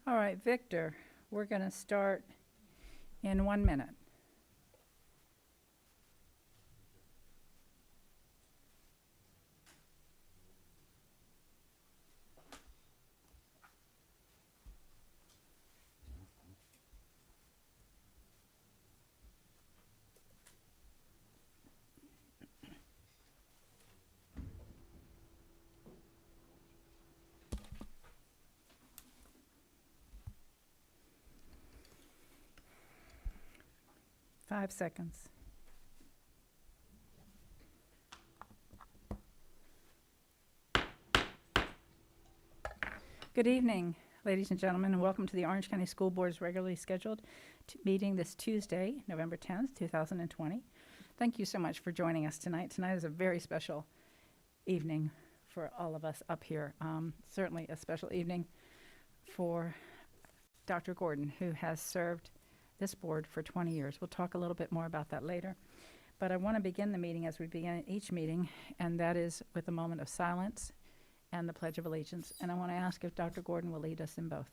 All right, Victor, we're going to start in 1 minute. Five seconds. Good evening, ladies and gentlemen, and welcome to the Orange County School Board's regularly scheduled meeting this Tuesday, November 10th, 2020. Thank you so much for joining us tonight. Tonight is a very special evening for all of us up here. Certainly a special evening for Dr. Gordon, who has served this board for 20 years. We'll talk a little bit more about that later. But I want to begin the meeting as we begin each meeting, and that is with a moment of silence and the Pledge of Allegiance. And I want to ask if Dr. Gordon will lead us in both.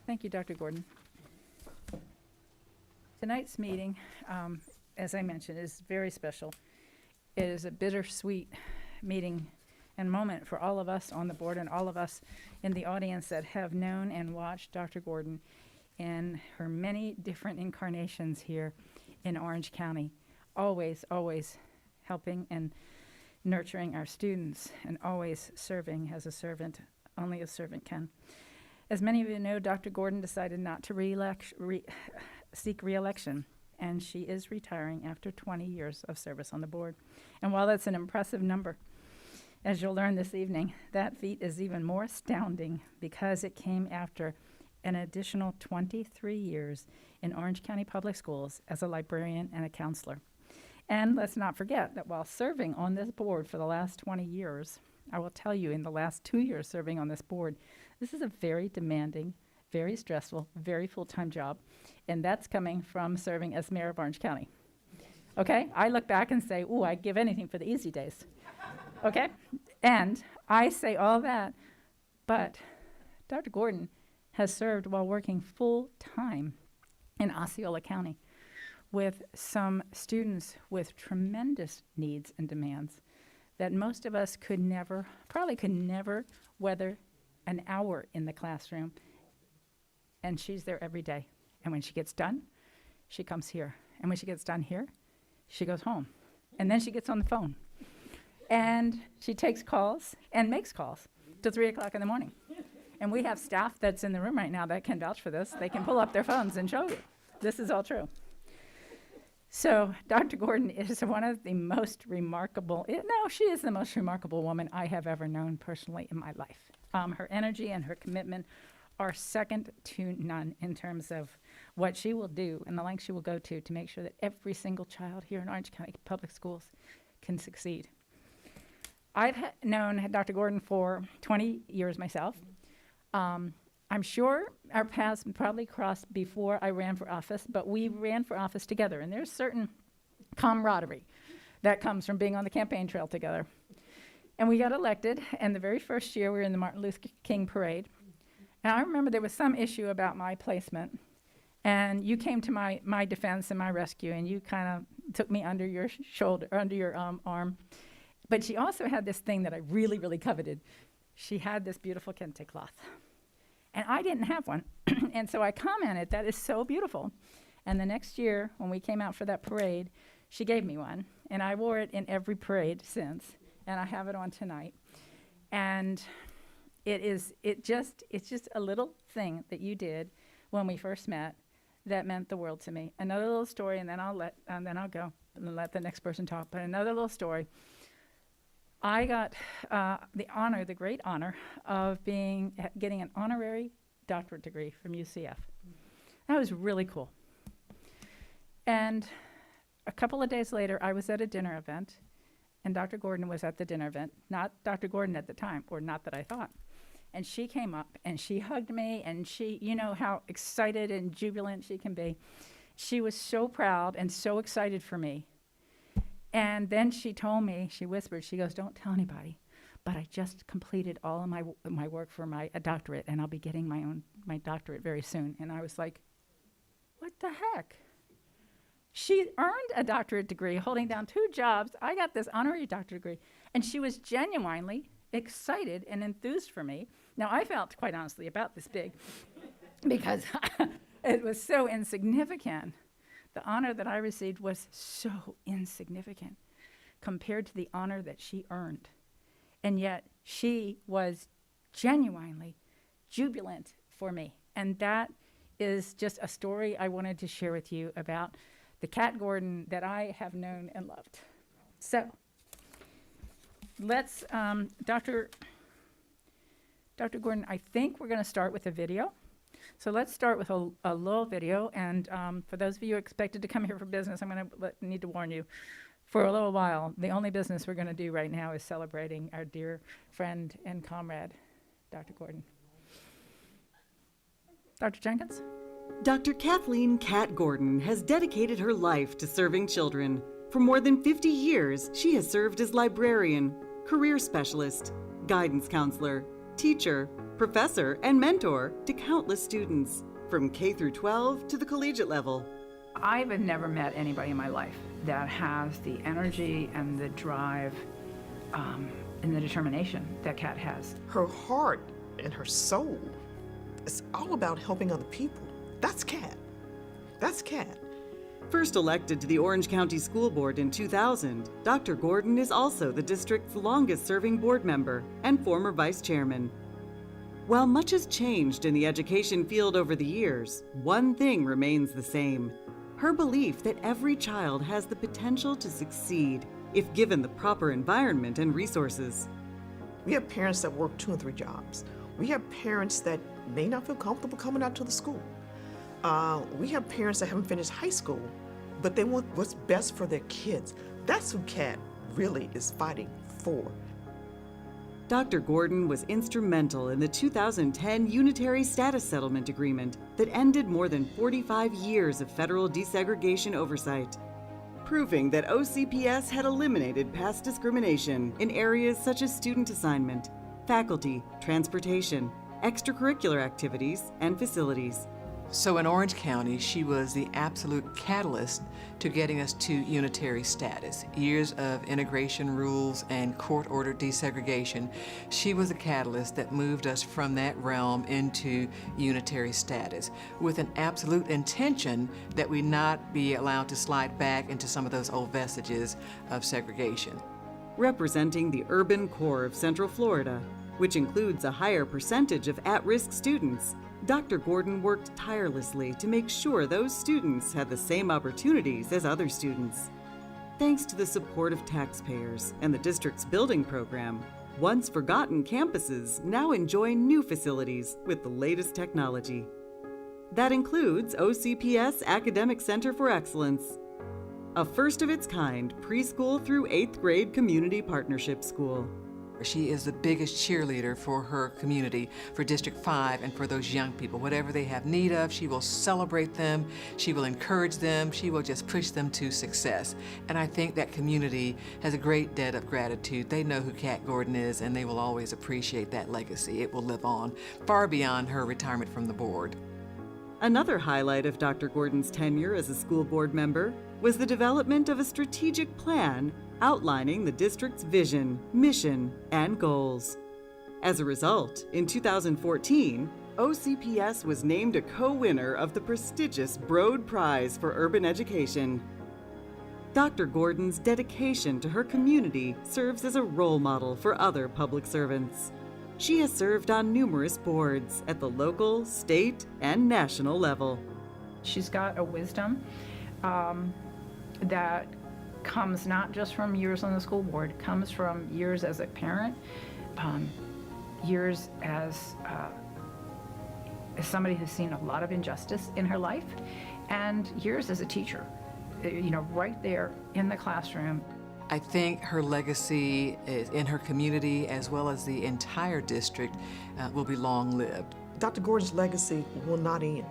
Thank you, Dr. Gordon. Tonight's meeting, as I mentioned, is very special. It is a bittersweet meeting and moment for all of us on the board and all of us in the audience that have known and watched Dr. Gordon in her many different incarnations here in Orange County, always helping and nurturing our students and always serving as a servant, only a servant can. As many of you know, Dr. Gordon decided not to seek re-election, and she is retiring after 20 years of service on the board. And while that's an impressive number, as you'll learn this evening, that feat is even more astounding because it came after an additional 23 years in Orange County Public Schools as a librarian and a counselor. And let's not forget that while serving on this board for the last 20 years, I will tell you in the last 2 years serving on this board, this is a very demanding, very stressful, very full-time job, and that's coming from serving as mayor of Orange County. Okay, I look back and say, ooh, I'd give anything for the easy days. Okay, and I say all that, but Dr. Gordon has served while working full-time in Osceola County with some students with tremendous needs and demands that most of us probably could never weather an hour in the classroom, and she's there every day. And when she gets done, she comes here. And when she gets done here, she goes home. And then she gets on the phone. And she takes calls and makes calls till 3 o'clock in the morning. And we have staff that's in the room right now that can vouch for this. They can pull up their phones and show you. This is all true. So Dr. Gordon is one of the most remarkable, she is the most remarkable woman I have ever known personally in my life. Her energy and her commitment are second to none in terms of what she will do and the lengths she will go to make sure that every single child here in Orange County Public Schools can succeed. I've known Dr. Gordon for 20 years myself. I'm sure our paths probably crossed before I ran for office, but we ran for office together, and there's certain camaraderie that comes from being on the campaign trail together. And we got elected, and the very first year we were in the Martin Luther King parade. And I remember there was some issue about my placement, and you came to my defense and my rescue, and you kind of took me under your shoulder, under your arm. But she also had this thing that I really, really coveted. She had this beautiful kente cloth. And I didn't have one. And so I commented, that is so beautiful. And the next year, when we came out for that parade, she gave me one. And I wore it in every parade since. And I have it on tonight. And it's just a little thing that you did when we first met that meant the world to me. Another little story, and then I'll go and let the next person talk. But another little story. I got the great honor of getting an honorary doctorate degree from UCF. That was really cool. And a couple of days later, I was at a dinner event, and Dr. Gordon was at the dinner event. Not Dr. Gordon at the time, or not that I thought. And she came up, and she hugged me, and she, you know how excited and jubilant she can be. She was so proud and so excited for me. And then she told me, she whispered, she goes, "Don't tell anybody, but I just completed all of my work for my doctorate, and I'll be getting my doctorate very soon." And I was like, what the heck? She earned a doctorate degree holding down 2 jobs. I got this honorary doctorate degree. And she was genuinely excited and enthused for me. Now, I felt, quite honestly, about this big because it was so insignificant. The honor that I received was so insignificant compared to the honor that she earned. And yet, she was genuinely jubilant for me. And that is just a story I wanted to share with you about the Kat Gordon that I have known and loved. So, let's, Dr. Gordon, I think we're going to start with a video. So let's start with a little video. And for those of you who expected to come here for business, I'm going to need to warn you, for a little while, the only business we're going to do right now is celebrating our dear friend and comrade, Dr. Gordon. Dr. Jenkins? Dr. Kathleen Kat Gordon has dedicated her life to serving children. For more than 50 years, she has served as librarian, career specialist, guidance counselor, teacher, professor, and mentor to countless students, from K through 12 to the collegiate level. I've never met anybody in my life that has the energy and the drive and the determination that Kat has. Her heart and her soul is all about helping other people. That's Kat. That's Kat. First elected to the Orange County School Board in 2000, Dr. Gordon is also the district's longest-serving board member and former vice chairman. While much has changed in the education field over the years, one thing remains the same: her belief that every child has the potential to succeed if given the proper environment and resources. We have parents that work 2 and 3 jobs. We have parents that may not feel comfortable coming out to the school. We have parents that haven't finished high school, but they want what's best for their kids. That's who Kat really is fighting for. Dr. Gordon was instrumental in the 2010 Unitary Status Settlement Agreement that ended more than 45 years of federal desegregation oversight, proving that OCPS had eliminated past discrimination in areas such as student assignment, faculty, transportation, extracurricular activities, and facilities. So in Orange County, she was the absolute catalyst to getting us to unitary status. Years of integration rules and court-ordered desegregation, she was the catalyst that moved us from that realm into unitary status, with an absolute intention that we not be allowed to slide back into some of those old vestiges of segregation. Representing the urban core of Central Florida, which includes a higher percentage of at-risk students, Dr. Gordon worked tirelessly to make sure those students had the same opportunities as other students. Thanks to the support of taxpayers and the district's building program, once forgotten campuses now enjoy new facilities with the latest technology. That includes OCPS Academic Center for Excellence, a first-of-its-kind preschool through 8th grade community partnership school. She is the biggest cheerleader for her community, for District 5, and for those young people. Whatever they have need of, she will celebrate them, she will encourage them, she will just push them to success. And I think that community has a great debt of gratitude. They know who Kat Gordon is, and they will always appreciate that legacy. It will live on far beyond her retirement from the board. Another highlight of Dr. Gordon's tenure as a school board member was the development of a strategic plan outlining the district's vision, mission, and goals. As a result, in 2014, OCPS was named a co-winner of the prestigious Broad Prize for Urban Education. Dr. Gordon's dedication to her community serves as a role model for other public servants. She has served on numerous boards at the local, state, and national level. She's got a wisdom that comes not just from years on the school board, comes from years as a parent, years as somebody who's seen a lot of injustice in her life, and years as a teacher, right there in the classroom. I think her legacy is in her community as well as the entire district will be long-lived. Dr. Gordon's legacy will not end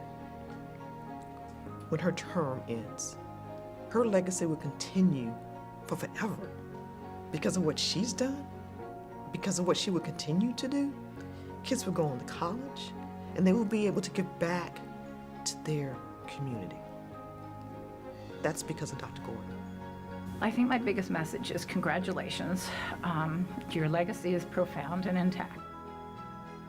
when her term ends. Her legacy will continue for forever because of what she's done, because of what she will continue to do. Kids will go on to college, and they will be able to give back to their community. That's because of Dr. Gordon. I think my biggest message is congratulations. Your legacy is profound and intact.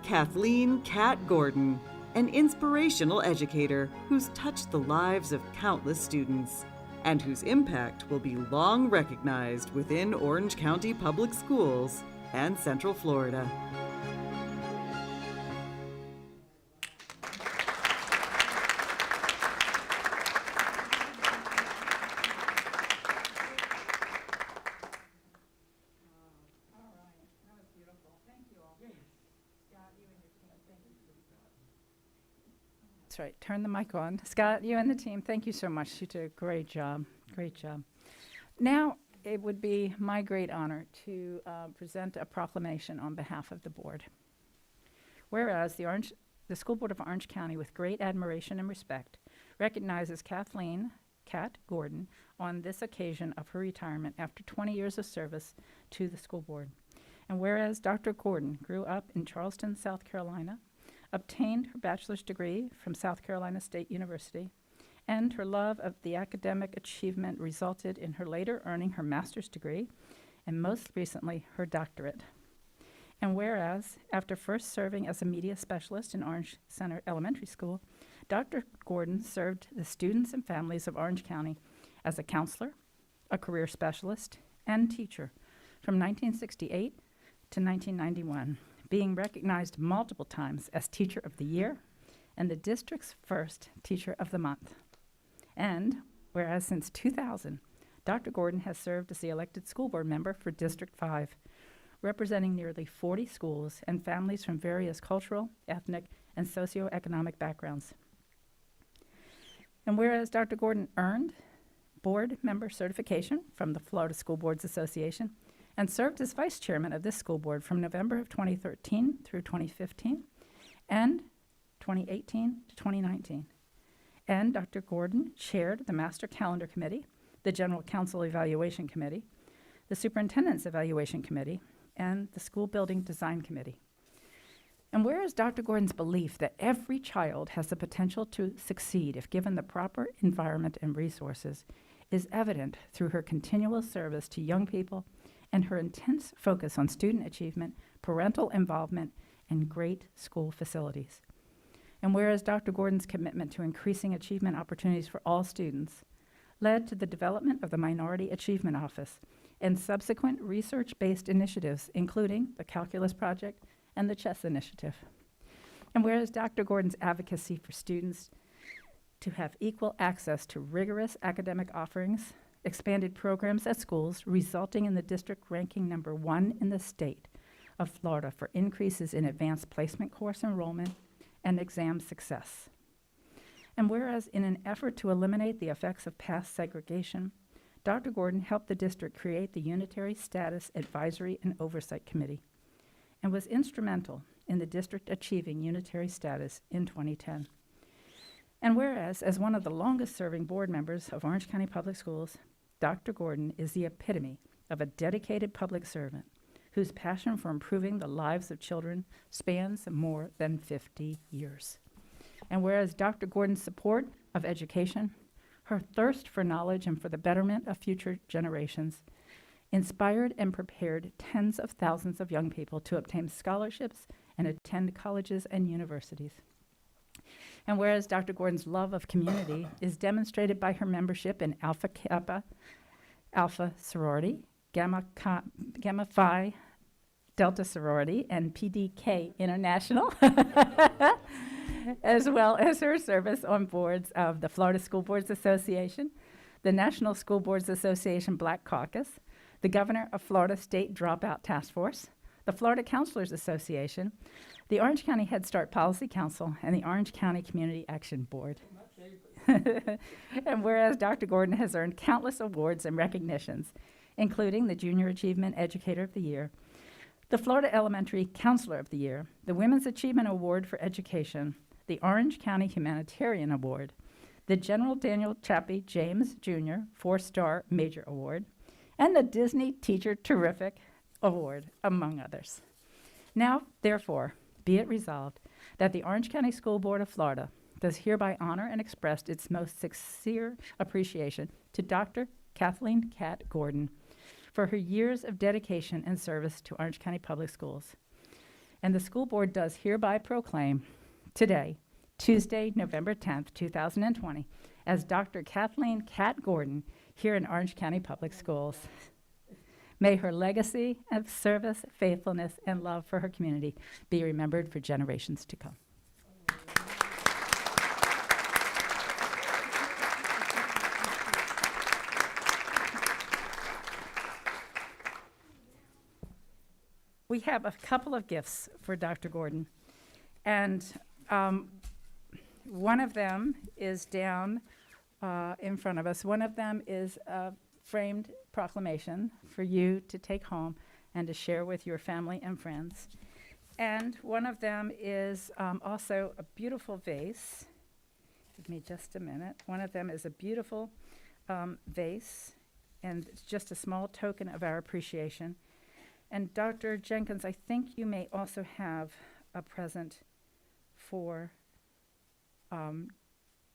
Kathleen Kat Gordon, an inspirational educator who's touched the lives of countless students and whose impact will be long recognized within Orange County Public Schools and Central Florida. That's right. Turn the mic on. Scott, you and the team, thank you so much. You did a great job. Great job. Now, it would be my great honor to present a proclamation on behalf of the board. Whereas the School Board of Orange County, with great admiration and respect, recognizes Kathleen Kat Gordon on this occasion of her retirement after 20 years of service to the school board. And whereas Dr. Gordon grew up in Charleston, South Carolina, obtained her bachelor's degree from South Carolina State University, and her love of the academic achievement resulted in her later earning her master's degree, and most recently, her doctorate. And whereas, after first serving as a media specialist in Orange Center Elementary School, Dr. Gordon served the students and families of Orange County as a counselor, a career specialist, and teacher from 1968 to 1991, being recognized multiple times as Teacher of the Year and the district's first Teacher of the Month. And whereas since 2000, Dr. Gordon has served as the elected school board member for District 5, representing nearly 40 schools and families from various cultural, ethnic, and socioeconomic backgrounds. And whereas Dr. Gordon earned board member certification from the Florida School Boards Association and served as vice chairman of this school board from November of 2013 through 2015 and 2018 to 2019. And Dr. Gordon chaired the Master Calendar Committee, the General Counsel Evaluation Committee, the Superintendent's Evaluation Committee, and the School Building Design Committee. And whereas Dr. Gordon's belief that every child has the potential to succeed if given the proper environment and resources is evident through her continual service to young people and her intense focus on student achievement, parental involvement, and great school facilities. And whereas Dr. Gordon's commitment to increasing achievement opportunities for all students led to the development of the Minority Achievement Office and subsequent research-based initiatives, including the Calculus Project and the Chess Initiative. And whereas Dr. Gordon's advocacy for students to have equal access to rigorous academic offerings, expanded programs at schools, resulting in the district ranking #1 in the state of Florida for increases in advanced placement course enrollment and exam success. And whereas in an effort to eliminate the effects of past segregation, Dr. Gordon helped the district create the Unitary Status Advisory and Oversight Committee and was instrumental in the district achieving unitary status in 2010. And whereas, as one of the longest-serving board members of Orange County Public Schools, Dr. Gordon is the epitome of a dedicated public servant whose passion for improving the lives of children spans more than 50 years. And whereas Dr. Gordon's support of education, her thirst for knowledge and for the betterment of future generations, inspired and prepared tens of thousands of young people to obtain scholarships and attend colleges and universities. And whereas Dr. Gordon's love of community is demonstrated by her membership in Alpha Kappa, Alpha sorority, Gamma Phi Delta Sorority, and PDK International, as well as her service on boards of the Florida School Boards Association, the National School Boards Association Black Caucus, the Governor of Florida State Dropout Task Force, the Florida Counselors Association, the Orange County Head Start Policy Council, and the Orange County Community Action Board. And whereas Dr. Gordon has earned countless awards and recognitions, including the Junior Achievement Educator of the Year, the Florida Elementary Counselor of the Year, the Women's Achievement Award for Education, the Orange County Humanitarian Award, the General Daniel Chappie James Jr. 4-Star Major Award, and the Disney Teacher Terrific Award, among others. Now, therefore, be it resolved that the Orange County School Board of Florida does hereby honor and express its most sincere appreciation to Dr. Kathleen Cat Gordon for her years of dedication and service to Orange County Public Schools. And the school board does hereby proclaim today, Tuesday, November 10th, 2020, as Dr. Kathleen Cat Gordon here in Orange County Public Schools. May her legacy of service, faithfulness, and love for her community be remembered for generations to come. We have a couple of gifts for Dr. Gordon, and one of them is down in front of us. One of them is a framed proclamation for you to take home and to share with your family and friends. And one of them is also a beautiful vase. Give me just a minute. One of them is a beautiful vase, and it's just a small token of our appreciation. And Dr. Jenkins, I think you may also have a present for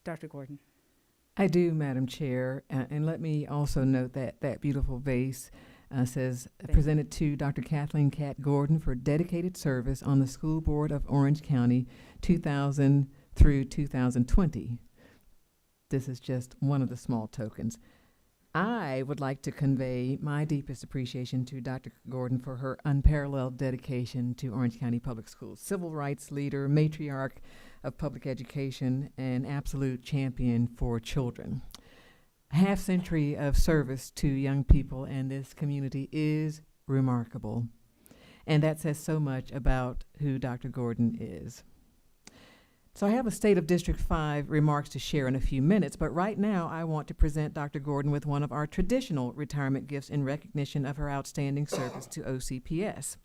Dr. Gordon. I do, Madam Chair, and let me also note that that beautiful vase says, presented to Dr. Kathleen Cat Gordon for dedicated service on the School Board of Orange County 2000 through 2020. This is just one of the small tokens. I would like to convey my deepest appreciation to Dr. Gordon for her unparalleled dedication to Orange County Public Schools. Civil rights leader, matriarch of public education, and absolute champion for children. A half-century of service to young people and this community is remarkable. And that says so much about who Dr. Gordon is. So I have a State of District 5 remarks to share in a few minutes, but right now I want to present Dr. Gordon with one of our traditional retirement gifts in recognition of her outstanding service to OCPS.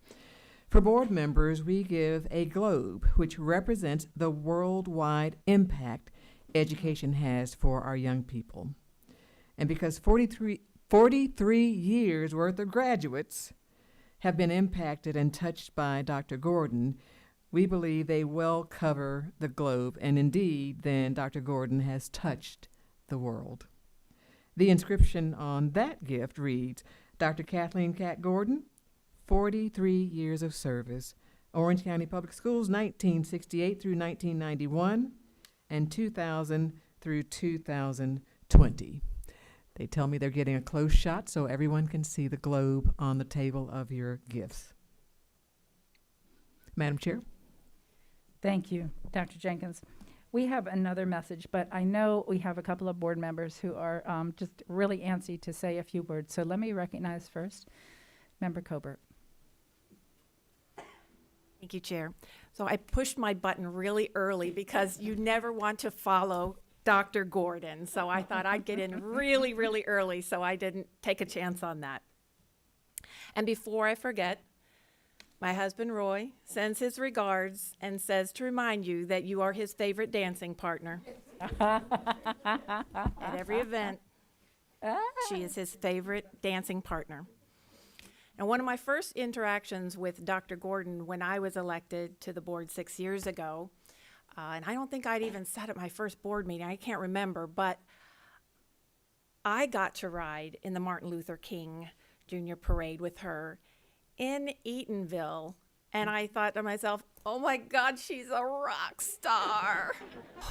For board members, we give a globe, which represents the worldwide impact education has for our young people. And because 43 years worth of graduates have been impacted and touched by Dr. Gordon, we believe they well cover the globe, and indeed, then Dr. Gordon has touched the world. The inscription on that gift reads, Dr. Kathleen Cat Gordon, 43 years of service, Orange County Public Schools, 1968 through 1991, and 2000 through 2020. They tell me they're getting a close shot so everyone can see the globe on the table of your gifts. Madam Chair. Thank you, Dr. Jenkins. We have another message, but I know we have a couple of board members who are just really antsy to say a few words. So let me recognize first Member Colbert. Thank you, Chair. So I pushed my button really early because you never want to follow Dr. Gordon. So I thought I'd get in really, really early, so I didn't take a chance on that. And before I forget, my husband, Roy, sends his regards and says to remind you that you are his favorite dancing partner. At every event, she is his favorite dancing partner. And one of my first interactions with Dr. Gordon when I was elected to the board 6 years ago, and I don't think I'd even sat at my first board meeting, I can't remember, but I got to ride in the Martin Luther King Jr. Parade with her in Eatonville, and I thought to myself, oh my God, she's a rock star.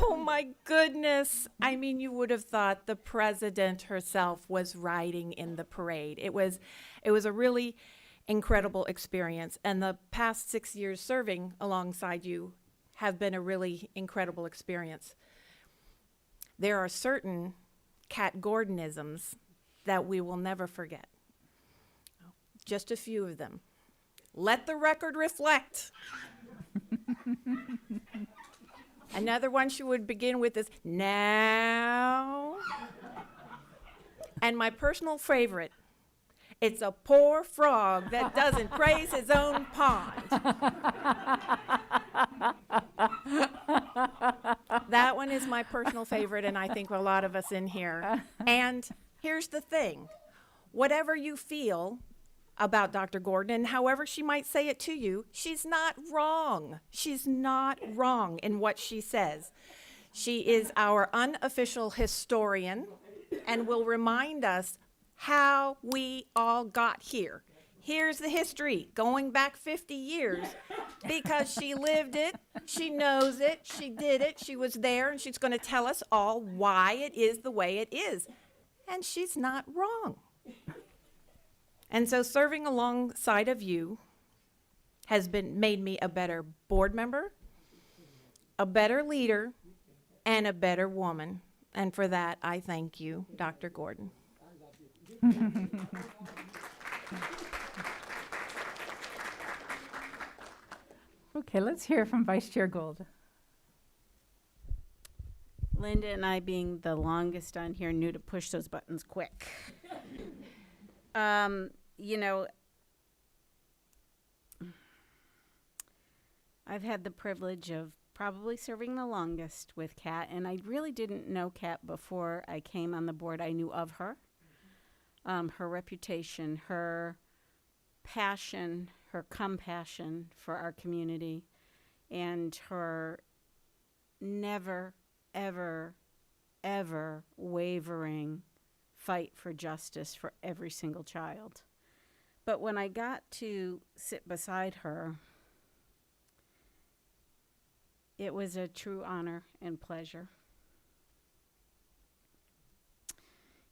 Oh my goodness. I mean, you would have thought the president herself was riding in the parade. It was a really incredible experience. And the past 6 years serving alongside you have been a really incredible experience. There are certain Kat Gordonisms that we will never forget. Just a few of them. Let the record reflect. Another one she would begin with is, now. And my personal favorite, it's a poor frog that doesn't praise his own pond. That one is my personal favorite, and I think a lot of us in here. And here's the thing. Whatever you feel about Dr. Gordon, and however she might say it to you, she's not wrong. She's not wrong in what she says. She is our unofficial historian and will remind us how we all got here. Here's the history going back 50 years because she lived it, she knows it, she did it, she was there, and she's going to tell us all why it is the way it is. And she's not wrong. And so serving alongside of you has made me a better board member, a better leader, and a better woman. And for that, I thank you, Dr. Gordon. Okay, let's hear from Vice Chair Gold. Linda and I, being the longest on here, knew to push those buttons quick. You know, I've had the privilege of probably serving the longest with Kat, and I really didn't know Kat before I came on the board. I knew of her, her reputation, her passion, her compassion for our community, and her never, ever, ever wavering fight for justice for every single child. But when I got to sit beside her, it was a true honor and pleasure.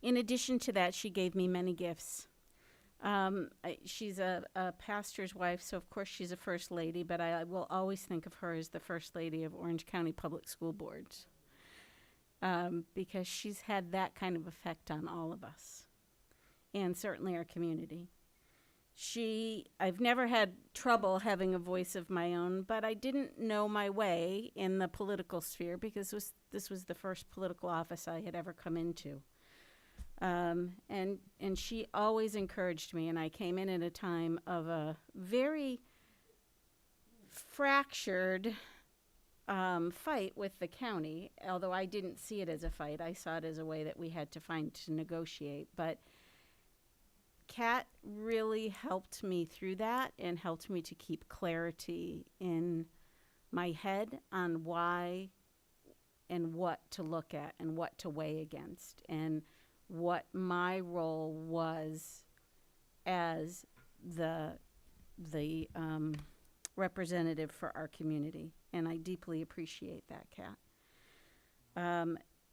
In addition to that, she gave me many gifts. She's a pastor's wife, so of course she's a first lady, but I will always think of her as the first lady of Orange County Public School Boards, because she's had that kind of effect on all of us, and certainly our community. I've never had trouble having a voice of my own, but I didn't know my way in the political sphere because this was the first political office I had ever come into. And she always encouraged me, and I came in at a time of a very fractured fight with the county, although I didn't see it as a fight. I saw it as a way that we had to find to negotiate. But Kat really helped me through that and helped me to keep clarity in my head on why and what to look at and what to weigh against and what my role was as the representative for our community. And I deeply appreciate that, Kat.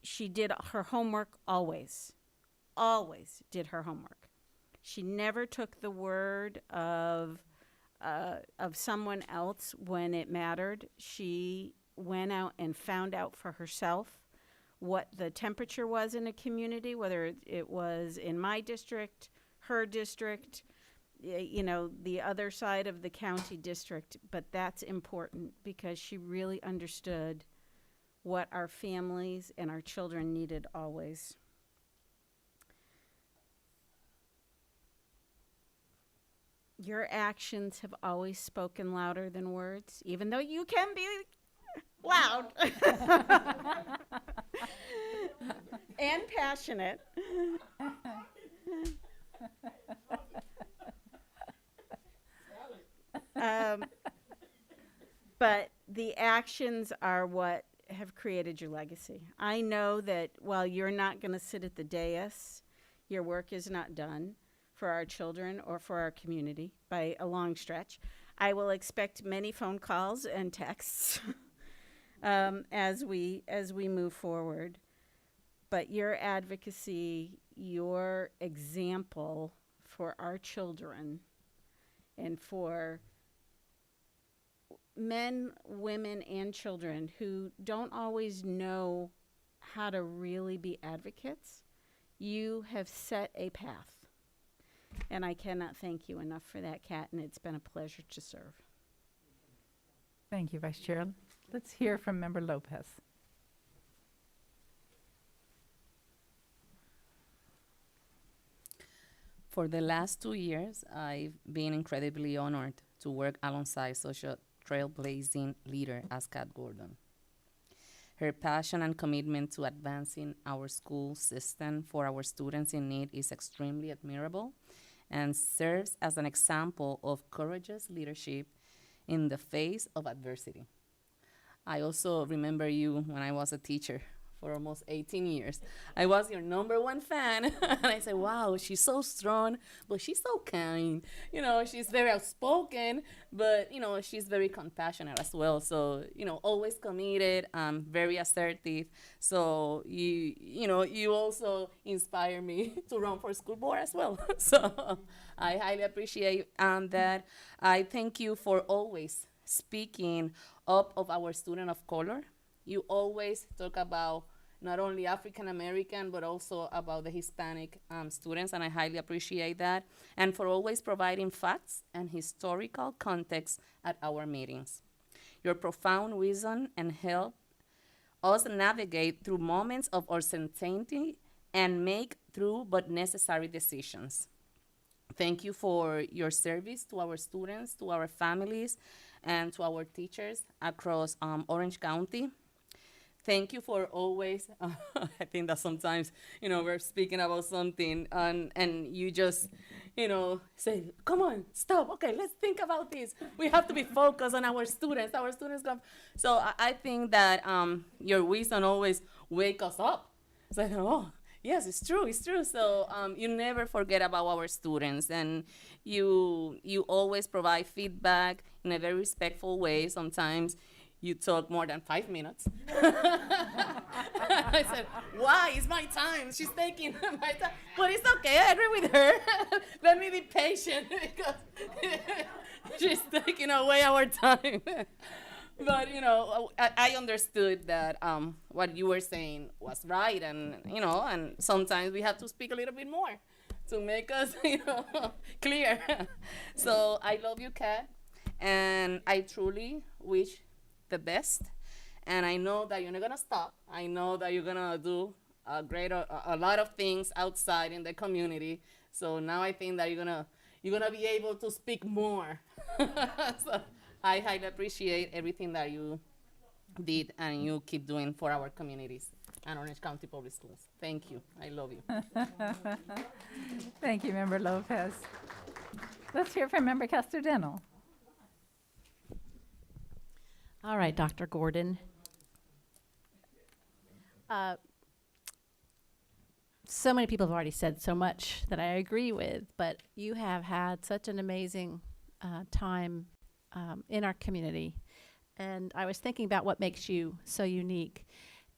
She did her homework always did her homework. She never took the word of someone else when it mattered. She went out and found out for herself what the temperature was in a community, whether it was in my district, her district, you know, the other side of the county district. But that's important because she really understood what our families and our children needed always. Your actions have always spoken louder than words, even though you can be loud and passionate. But the actions are what have created your legacy. I know that while you're not going to sit at the dais, your work is not done for our children or for our community by a long stretch. I will expect many phone calls and texts as we move forward. But your advocacy, your example for our children and for men, women, and children who don't always know how to really be advocates. You have set a path. And I cannot thank you enough for that, Kat, and it's been a pleasure to serve. Thank you, Vice Chair. Let's hear from Member Lopez. For the last 2 years, I've been incredibly honored to work alongside such a trailblazing leader as Kat Gordon. Her passion and commitment to advancing our school system for our students in need is extremely admirable and serves as an example of courageous leadership in the face of adversity. I also remember you when I was a teacher for almost 18 years. I was your #1 fan. And I said, wow, she's so strong, but she's so kind. You know, she's very outspoken, but, you know, she's very compassionate as well. So, you know, always committed, very assertive. So, you also inspire me to run for school board as well. So I highly appreciate that. I thank you for always speaking up of our student of color. You always talk about not only African American, but also about the Hispanic students, and I highly appreciate that. And for always providing facts and historical context at our meetings. Your profound wisdom and help us navigate through moments of uncertainty and make through but necessary decisions. Thank you for your service to our students, to our families, and to our teachers across Orange County. Thank you for always, I think that sometimes, we're speaking about something and you just, say, come on, stop, okay, let's think about this. We have to be focused on our students. Our students come. So I think that your wisdom always wake us up. It's like, oh, yes, it's true. So you never forget about our students, and you always provide feedback in a very respectful way. Sometimes you talk more than 5 minutes. I said, why? It's my time. She's taking my time. But it's okay. I agree with her. Let me be patient because she's taking away our time. But, I understood that what you were saying was right. And, and sometimes we have to speak a little bit more to make us, clear. So I love you, Kat. And I truly wish the best, and I know that you're not gonna stop. I know that you're gonna do a lot of things outside in the community. So now I think that you're gonna be able to speak more. So I highly appreciate everything that you did and you keep doing for our communities and Orange County Public Schools. Thank you. I love you. Thank you, Member Lopez. Let's hear from Member Castrodeno. All right, Dr. Gordon. So many people have already said so much that I agree with, but you have had such an amazing time in our community. And I was thinking about what makes you so unique.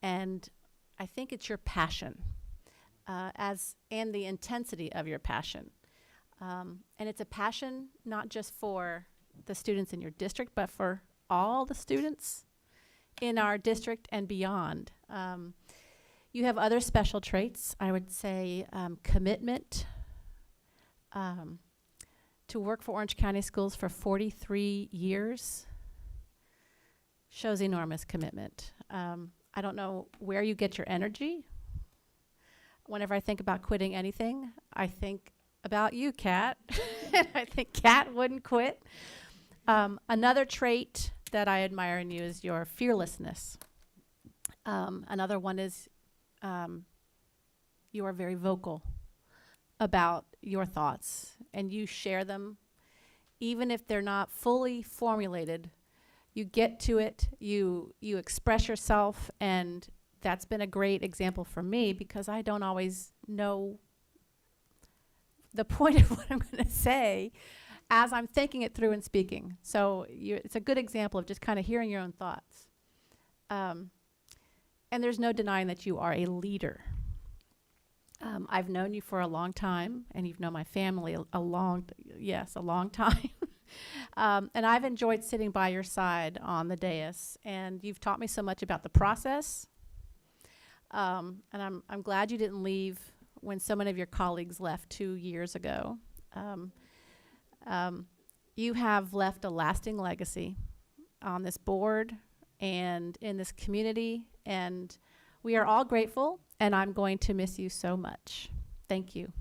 And I think it's your passion and the intensity of your passion. And it's a passion not just for the students in your district, but for all the students in our district and beyond. You have other special traits. I would say commitment to work for Orange County Schools for 43 years shows enormous commitment. I don't know where you get your energy. Whenever I think about quitting anything, I think about you, Kat. And I think Kat wouldn't quit. Another trait that I admire in you is your fearlessness. Another one is you are very vocal about your thoughts, and you share them. Even if they're not fully formulated, you get to it, you express yourself, and that's been a great example for me because I don't always know the point of what I'm going to say as I'm thinking it through and speaking. So it's a good example of just kind of hearing your own thoughts. And there's no denying that you are a leader. I've known you for a long time, and you've known my family a long time. And I've enjoyed sitting by your side on the dais, and you've taught me so much about the process. And I'm glad you didn't leave when so many of your colleagues left 2 years ago. You have left a lasting legacy on this board and in this community, and we are all grateful, and I'm going to miss you so much. Thank you.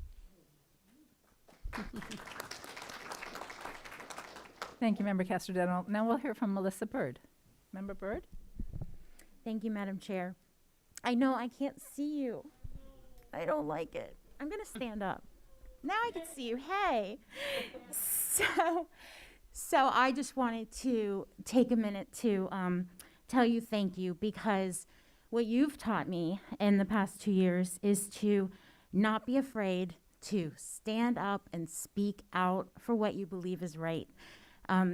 Thank you, Member Castrodeno. Now we'll hear from Melissa Byrd. Member Byrd? Thank you, Madam Chair. I know I can't see you. I don't like it. I'm going to stand up. Now I can see you. Hey. So I just wanted to take a minute to tell you thank you, because what you've taught me in the past 2 years is to not be afraid to stand up and speak out for what you believe is right.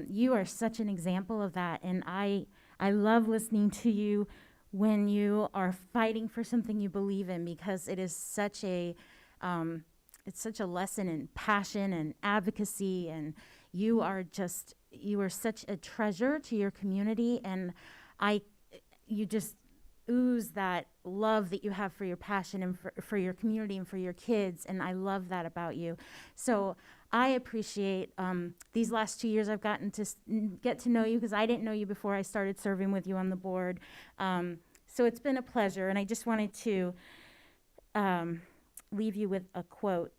You are such an example of that, and I love listening to you when you are fighting for something you believe in, because it is such a it's such a lesson in passion and advocacy, and you are such a treasure to your community, and you just ooze that love that you have for your passion and for your community and for your kids, and I love that about you. So I appreciate these last 2 years I've gotten to get to know you, because I didn't know you before I started serving with you on the board. So it's been a pleasure, and I just wanted to leave you with a quote,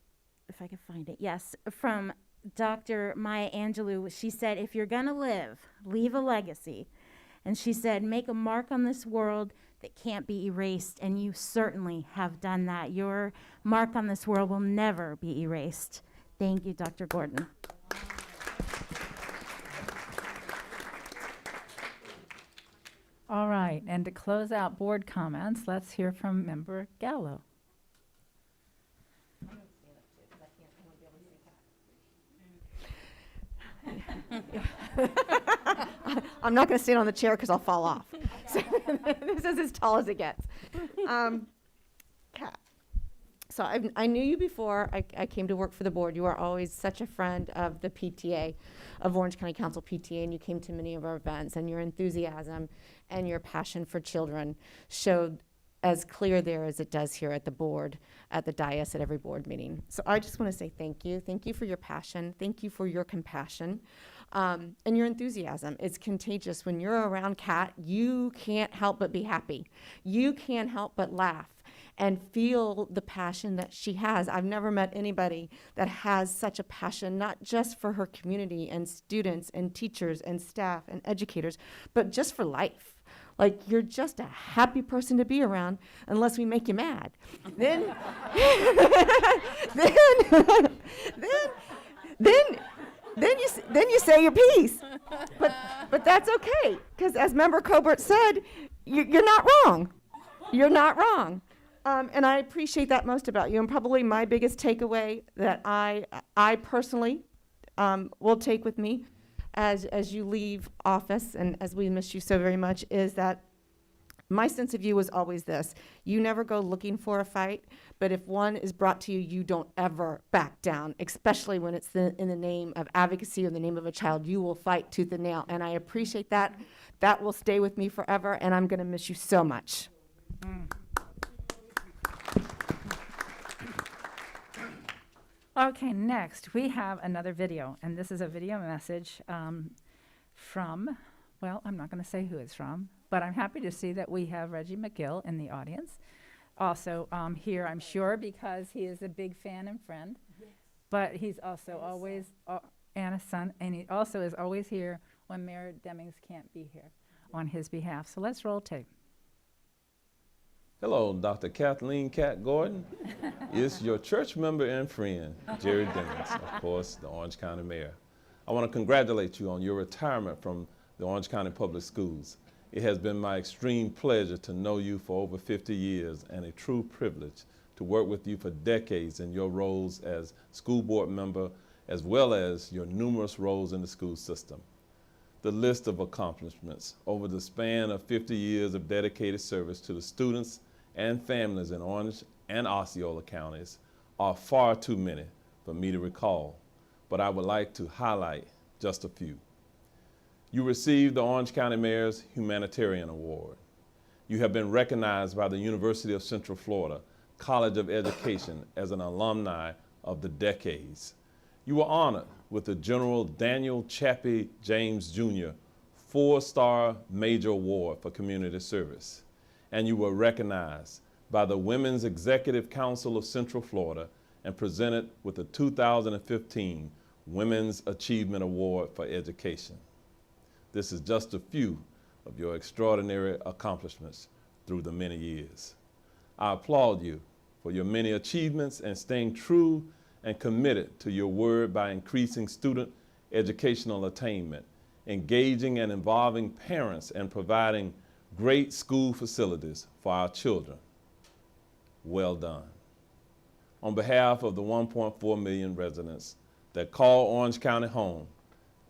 if I can find it. Yes, from Dr. Maya Angelou. She said, "If you're gonna live, leave a legacy." And she said, "Make a mark on this world that can't be erased," and you certainly have done that. Your mark on this world will never be erased. Thank you, Dr. Gordon. All right, and to close out board comments, let's hear from Member Gallo. I'm not going to stand on the chair because I'll fall off. So this is as tall as it gets. Kat. So I knew you before I came to work for the board. You are always such a friend of the PTA, of Orange County Council PTA, and you came to many of our events, and your enthusiasm and your passion for children showed as clear there as it does here at the board, at the dais, at every board meeting. So I just want to say thank you. Thank you for your passion. Thank you for your compassion and your enthusiasm. It's contagious. When you're around Kat, you can't help but be happy. You can't help but laugh and feel the passion that she has. I've never met anybody that has such a passion, not just for her community and students and teachers and staff and educators, but just for life. Like, you're just a happy person to be around, unless we make you mad. Then you say your piece. But that's okay, because as Member Colbert said, you're not wrong. You're not wrong. And I appreciate that most about you. And probably my biggest takeaway that I personally will take with me as you leave office, and as we miss you so very much, is that my sense of you was always this: you never go looking for a fight, but if one is brought to you, you don't ever back down, especially when it's in the name of advocacy or the name of a child. You will fight tooth and nail, and I appreciate that. That will stay with me forever, and I'm going to miss you so much. Okay, next we have another video, and this is a video message from, well, I'm not going to say who it's from, but I'm happy to see that we have Reggie McGill in the audience. Also here, I'm sure, because he is a big fan and friend, but he's also always, and a son, and he also is always here when Mayor Demings can't be here on his behalf. So let's roll tape. Hello, Dr. Kathleen Cat Gordon. It's your church member and friend, Jerry Demings, of course, the Orange County Mayor. I want to congratulate you on your retirement from the Orange County Public Schools. It has been my extreme pleasure to know you for over 50 years, and a true privilege to work with you for decades in your roles as school board member, as well as your numerous roles in the school system. The list of accomplishments over the span of 50 years of dedicated service to the students and families in Orange and Osceola counties are far too many for me to recall, but I would like to highlight just a few. You received the Orange County Mayor's Humanitarian Award. You have been recognized by the University of Central Florida College of Education as an alumni of the decades. You were honored with the General Daniel Chappie James Jr. 4-Star Major Award for Community Service. And you were recognized by the Women's Executive Council of Central Florida and presented with the 2015 Women's Achievement Award for Education. This is just a few of your extraordinary accomplishments through the many years. I applaud you for your many achievements and staying true and committed to your word by increasing student educational attainment, engaging and involving parents, and providing great school facilities for our children. Well done. On behalf of the 1.4 million residents that call Orange County home,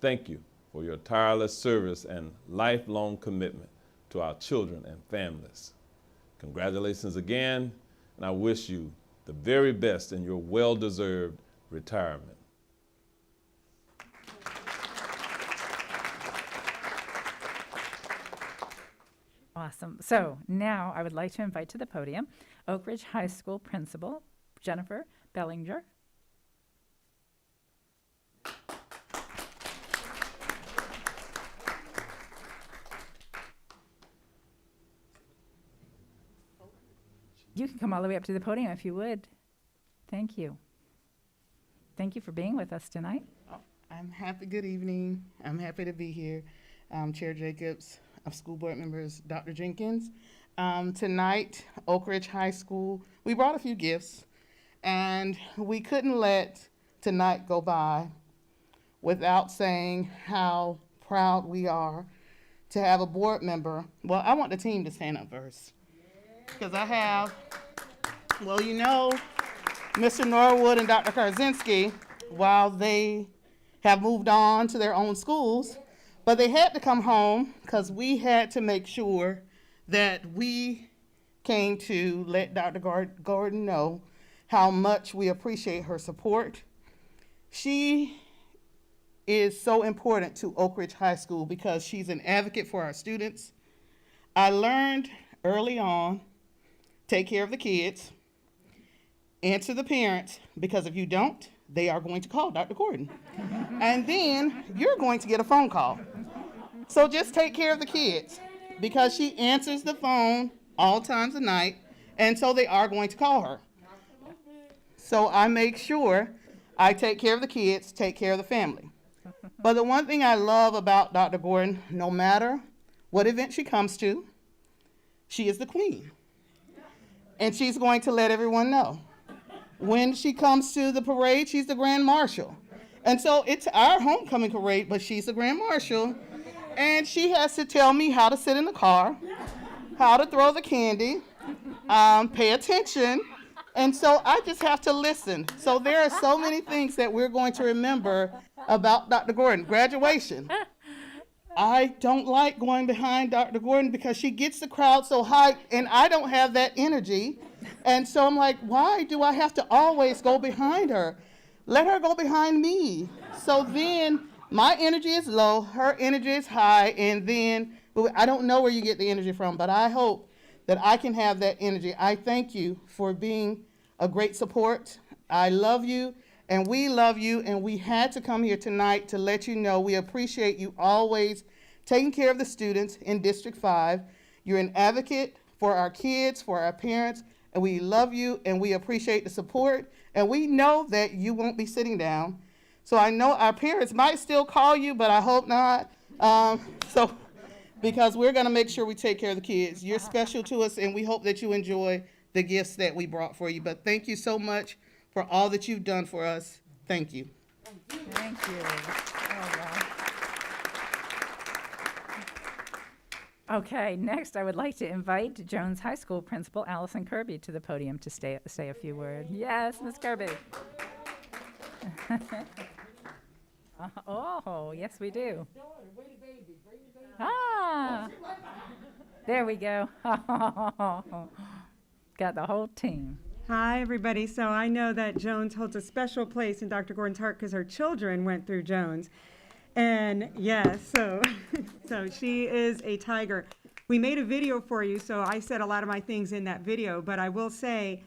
thank you for your tireless service and lifelong commitment to our children and families. Congratulations again, and I wish you the very best in your well-deserved retirement. Awesome. So now I would like to invite to the podium Oak Ridge High School Principal Jennifer Bellinger. You can come all the way up to the podium if you would. Thank you. Thank you for being with us tonight. I'm happy. Good evening. I'm happy to be here. Chair Jacobs, of school board members, Dr. Jenkins. Tonight, Oak Ridge High School, we brought a few gifts, and we couldn't let tonight go by without saying how proud we are to have a board member. Well, I want the team to stand up first, because I have, well, you know, Mr. Norwood and Dr. Karzinski, while they have moved on to their own schools, but they had to come home because we had to make sure that we came to let Dr. Gordon know how much we appreciate her support. She is so important to Oak Ridge High School because she's an advocate for our students. I learned early on, take care of the kids, answer the parents, because if you don't, they are going to call Dr. Gordon. And then you're going to get a phone call. So just take care of the kids, because she answers the phone all times of night, and so they are going to call her. So I make sure I take care of the kids, take care of the family. But the one thing I love about Dr. Gordon, no matter what event she comes to, she is the queen. And she's going to let everyone know. When she comes to the parade, she's the grand marshal. And so it's our homecoming parade, but she's the grand marshal. And she has to tell me how to sit in the car, how to throw the candy, pay attention. And so I just have to listen. So there are so many things that we're going to remember about Dr. Gordon. Graduation. I don't like going behind Dr. Gordon because she gets the crowd so hyped, and I don't have that energy. And so I'm like, why do I have to always go behind her? Let her go behind me. So then my energy is low, her energy is high, and then I don't know where you get the energy from, but I hope that I can have that energy. I thank you for being a great support. I love you, and we love you, and we had to come here tonight to let you know we appreciate you always taking care of the students in District 5. You're an advocate for our kids, for our parents, and we love you, and we appreciate the support, and we know that you won't be sitting down. So I know our parents might still call you, but I hope not. Because we're gonna make sure we take care of the kids. You're special to us, and we hope that you enjoy the gifts that we brought for you. But thank you so much for all that you've done for us. Thank you. Thank you. Oh, wow. Okay, next I would like to invite Jones High School Principal Allison Kirby to the podium to say a few words. Yes, Ms. Kirby. Oh, yes, we do. Ah, there we go. Got the whole team. Hi, everybody. So I know that Jones holds a special place in Dr. Gordon's heart because her children went through Jones. And yes, so she is a tiger. We made a video for you, so I said a lot of my things in that video, but I will say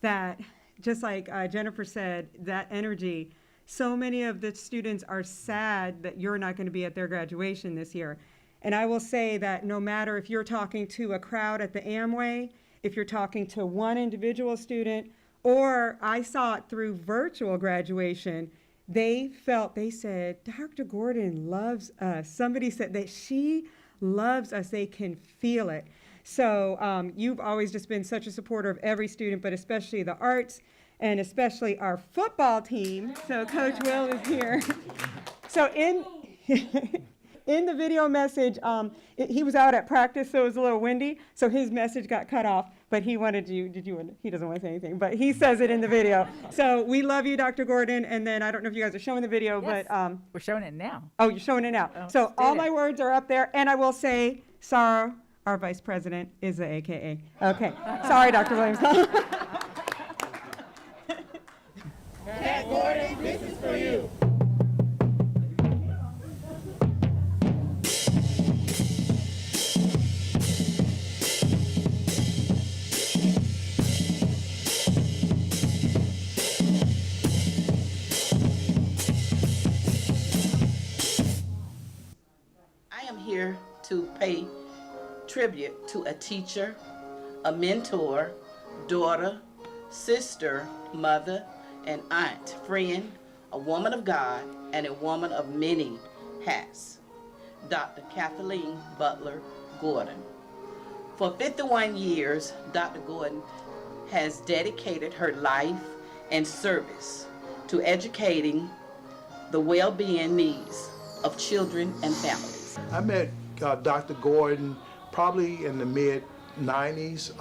that, just like Jennifer said, that energy, so many of the students are sad that you're not going to be at their graduation this year. And I will say that no matter if you're talking to a crowd at the Amway, if you're talking to one individual student, or I saw it through virtual graduation, they said, Dr. Gordon loves us. Somebody said that she loves us. They can feel it. So you've always just been such a supporter of every student, but especially the arts, and especially our football team. So Coach Will is here. So in the video message, he was out at practice, so it was a little windy, so his message got cut off, but he wanted you, he doesn't want to say anything, but he says it in the video. So we love you, Dr. Gordon, and then I don't know if you guys are showing the video, Yes, but. we're showing it now. Oh, you're showing it now. Oh, So stay all there. my words are up there, and I will say, Sarah, our vice president, is the AKA. Okay, sorry, Dr. Williams. Cat Gordon, this is for you. I am here to pay tribute to a teacher, a mentor, daughter, sister, mother, an aunt, friend, a woman of God, and a woman of many hats, Dr. Kathleen Butler Gordon. For 51 years, Dr. Gordon has dedicated her life and service to educating the well-being needs of children and families. I met Dr. Gordon probably in the mid-90s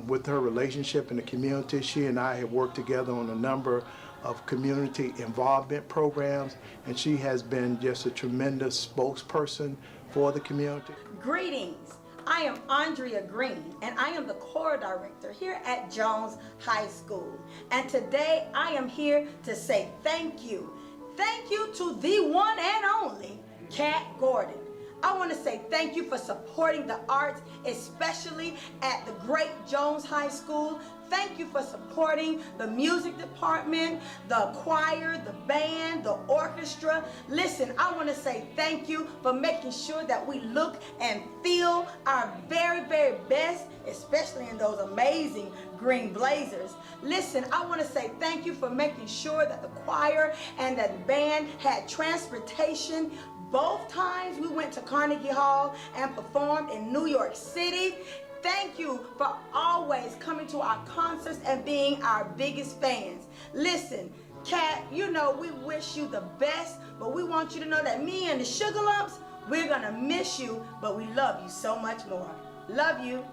with her relationship in the community. She and I have worked together on a number of community involvement programs, and she has been just a tremendous spokesperson for the community. Greetings. I am Andrea Green, and I am the core director here at Jones High School. And today I am here to say thank you. Thank you to the one and only Cat Gordon. I want to say thank you for supporting the arts, especially at the great Jones High School. Thank you for supporting the music department, the choir, the band, the orchestra. Listen, I want to say thank you for making sure that we look and feel our very, very best, especially in those amazing green blazers. Listen, I want to say thank you for making sure that the choir and that the band had transportation. Both times we went to Carnegie Hall and performed in New York City. Thank you for always coming to our concerts and being our biggest fans. Listen, Kat, you know we wish you the best, but we want you to know that me and the Sugar Lumps, we're gonna miss you, but we love you so much more. Love you.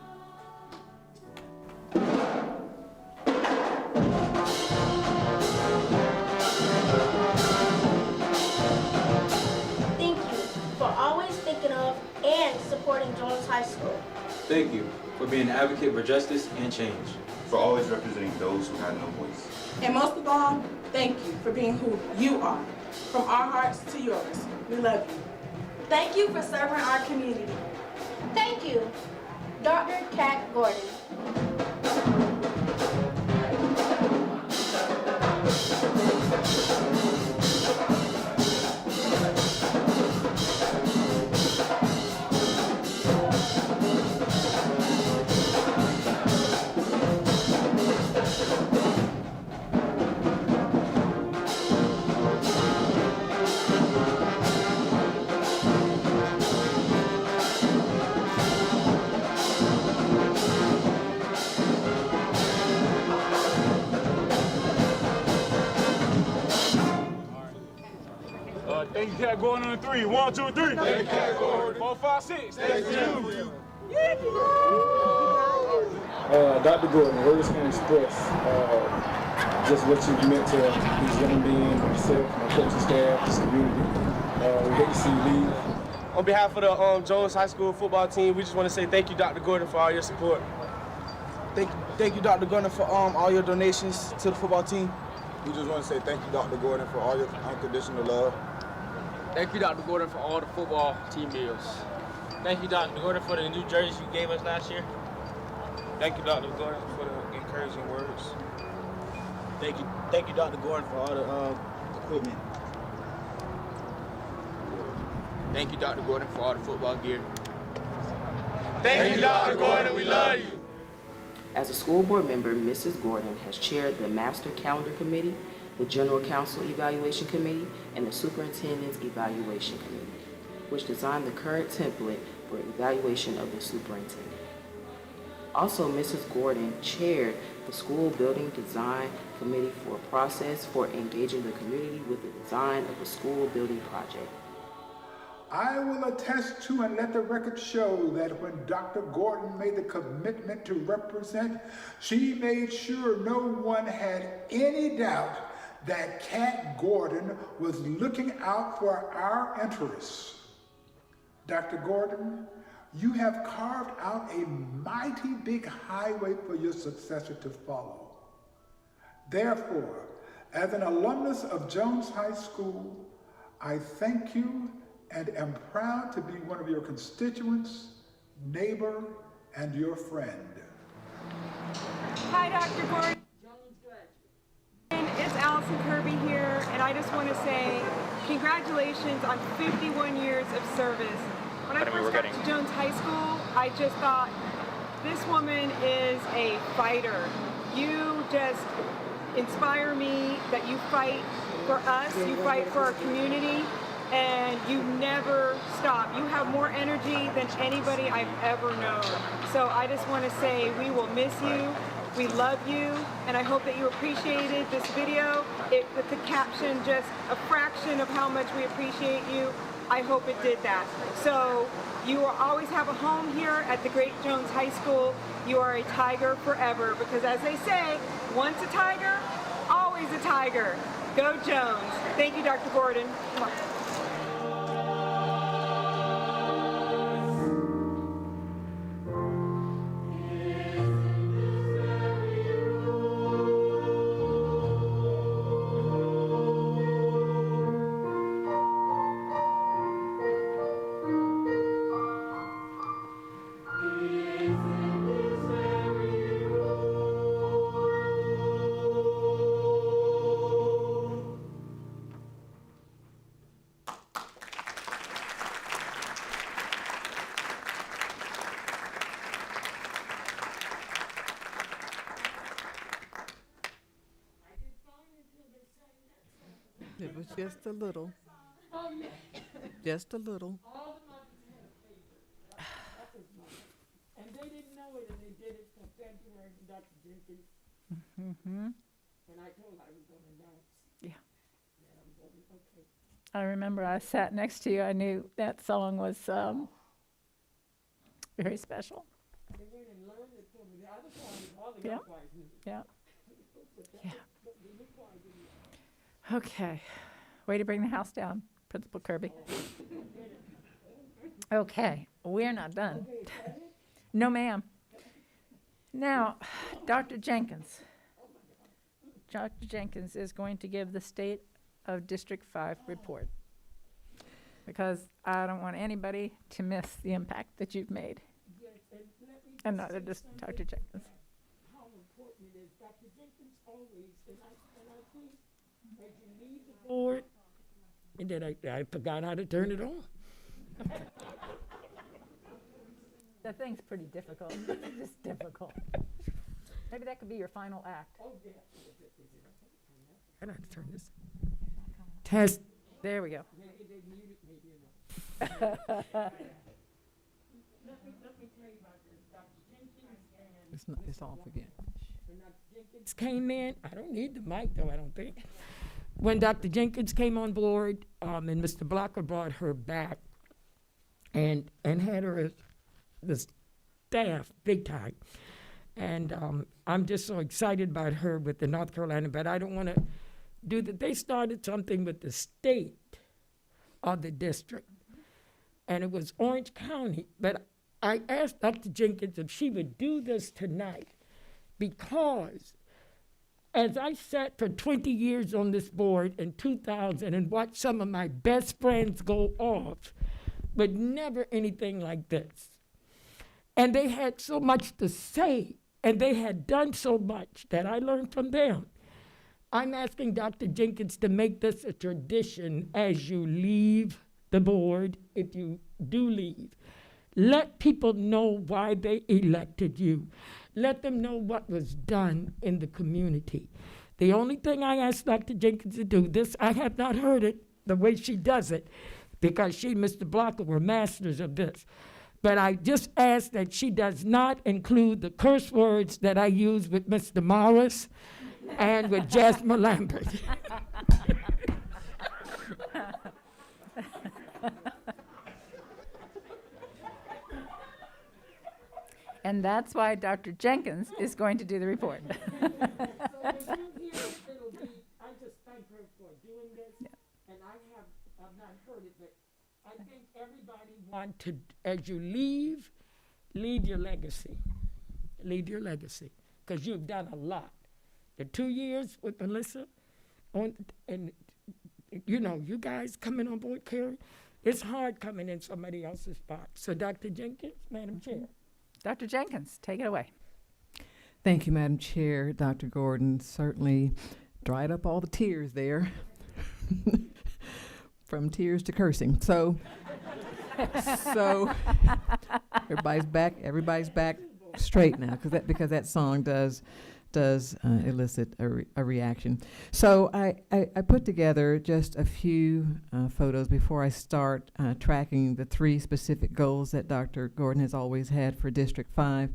Thank you for always thinking of and supporting Jones High School. Thank you for being an advocate for justice and change. For always representing those who have no voice. And most of all, thank you for being who you are. From our hearts to yours, we love you. Thank you for serving our community. Thank you, Dr. Cat Gordon. Thank you, Cat Gordon on 3. 1, 2, 3. Thank you, Cat Gordon. 4, 5, 6. Thank you. Dr. Gordon, words can express just what you've meant to these young beings, myself, my coaching staff, this community. We hate to see you leave. On behalf of the Jones High School football team, we just want to say thank you, Dr. Gordon, for all your support. Thank you, Dr. Gordon, for all your donations to the football team. We just want to say thank you, Dr. Gordon, for all your unconditional love. Thank you, Dr. Gordon, for all the football team meals. Thank you, Dr. Gordon, for the new jerseys you gave us last year. Thank you, Dr. Gordon, for the encouraging words. Thank you, Dr. Gordon, for all the equipment. Thank you, Dr. Gordon, for all the football gear. Thank you, Dr. Gordon. We love you. As a school board member, Mrs. Gordon has chaired the Master Calendar Committee, the General Counsel Evaluation Committee, and the Superintendent's Evaluation Committee, which designed the current template for evaluation of the superintendent. Also, Mrs. Gordon chaired the School Building Design Committee for a process for engaging the community with the design of the school building project. I will attest to and let the record show that when Dr. Gordon made the commitment to represent, she made sure no one had any doubt that Kat Gordon was looking out for our interests. Dr. Gordon, you have carved out a mighty big highway for your successor to follow. Therefore, as an alumnus of Jones High School, I thank you and am proud to be one of your constituents, neighbor, and your friend. Hi, Dr. Gordon. It's Allison Kirby here, and I just want to say congratulations on 51 years of service. When I first got to Jones High School, I just thought, this woman is a fighter. You just inspire me that you fight for us, you fight for our community, and you never stop. You have more energy than anybody I've ever known. So I just want to say we will miss you. We love you, and I hope that you appreciated this video. With the caption, just a fraction of how much we appreciate you. I hope it did that. So you will always have a home here at the Great Jones High School. You are a tiger forever, because as they say, once a tiger, always a tiger. Go Jones. Thank you, Dr. Gordon. It was just a little. Just a little. And they didn't know it, and they did it for February, Dr. Jenkins. Mm-hmm. And I told her I was going to announce. Yeah. That I'm going, okay. I remember I sat next to you. I knew that song was very special. They went and learned it for me. The other choirs, all the Yeah. other choirs knew. Yeah. Yeah. Okay. Way to bring the house down, Principal Kirby. Okay, we're not done. No, ma'am. Now, Dr. Jenkins. Dr. Jenkins is going to give the State of District 5 report, because I don't want anybody to miss the impact that you've made. Yes, and let me And not just Dr. Jenkins. how important it is. Dr. Jenkins always, and I think as you leave the board, and then I forgot how to turn it on. That thing's pretty difficult. It's just difficult. Maybe that could be your final act. Oh, yeah. I don't have to turn this. Test. There we go. Maybe they muted me, you know. Let me tell you about this. Dr. Jenkins and It's off again. when Dr. Jenkins came in, I don't need the mic though, I don't think. When Dr. Jenkins came on board, and Mr. Blocker brought her back and had her as the staff big time. And I'm just so excited about her with the North Carolina, but I don't want to do that. They started something with the state of the district, and it was Orange County. But I asked Dr. Jenkins if she would do this tonight, because as I sat for 20 years on this board in 2000 and watched some of my best friends go off, but never anything like this. And they had so much to say, and they had done so much that I learned from them. I'm asking Dr. Jenkins to make this a tradition as you leave the board, if you do leave. Let people know why they elected you. Let them know what was done in the community. The only thing I asked Dr. Jenkins to do, this, I have not heard it the way she does it, because she and Mr. Blocker were masters of this. But I just ask that she does not include the curse words that I use with Mr. Morris and with Jasmine Lambert. And that's why Dr. Jenkins is going to do the report. I just thank her for doing this, and I've not heard it, but I think everybody want to, as you leave your legacy. Leave your legacy, because you've done a lot. The 2 years with Melissa, and you know, you guys coming on board, Carrie, it's hard coming in somebody else's spot. So Dr. Jenkins, Madam Chair. Dr. Jenkins, take it away. Thank you, Madam Chair. Dr. Gordon certainly dried up all the tears there. From tears to cursing. So everybody's back straight now, because that song does elicit a reaction. So I put together just a few photos before I start tracking the 3 specific goals that Dr. Gordon has always had for District 5. I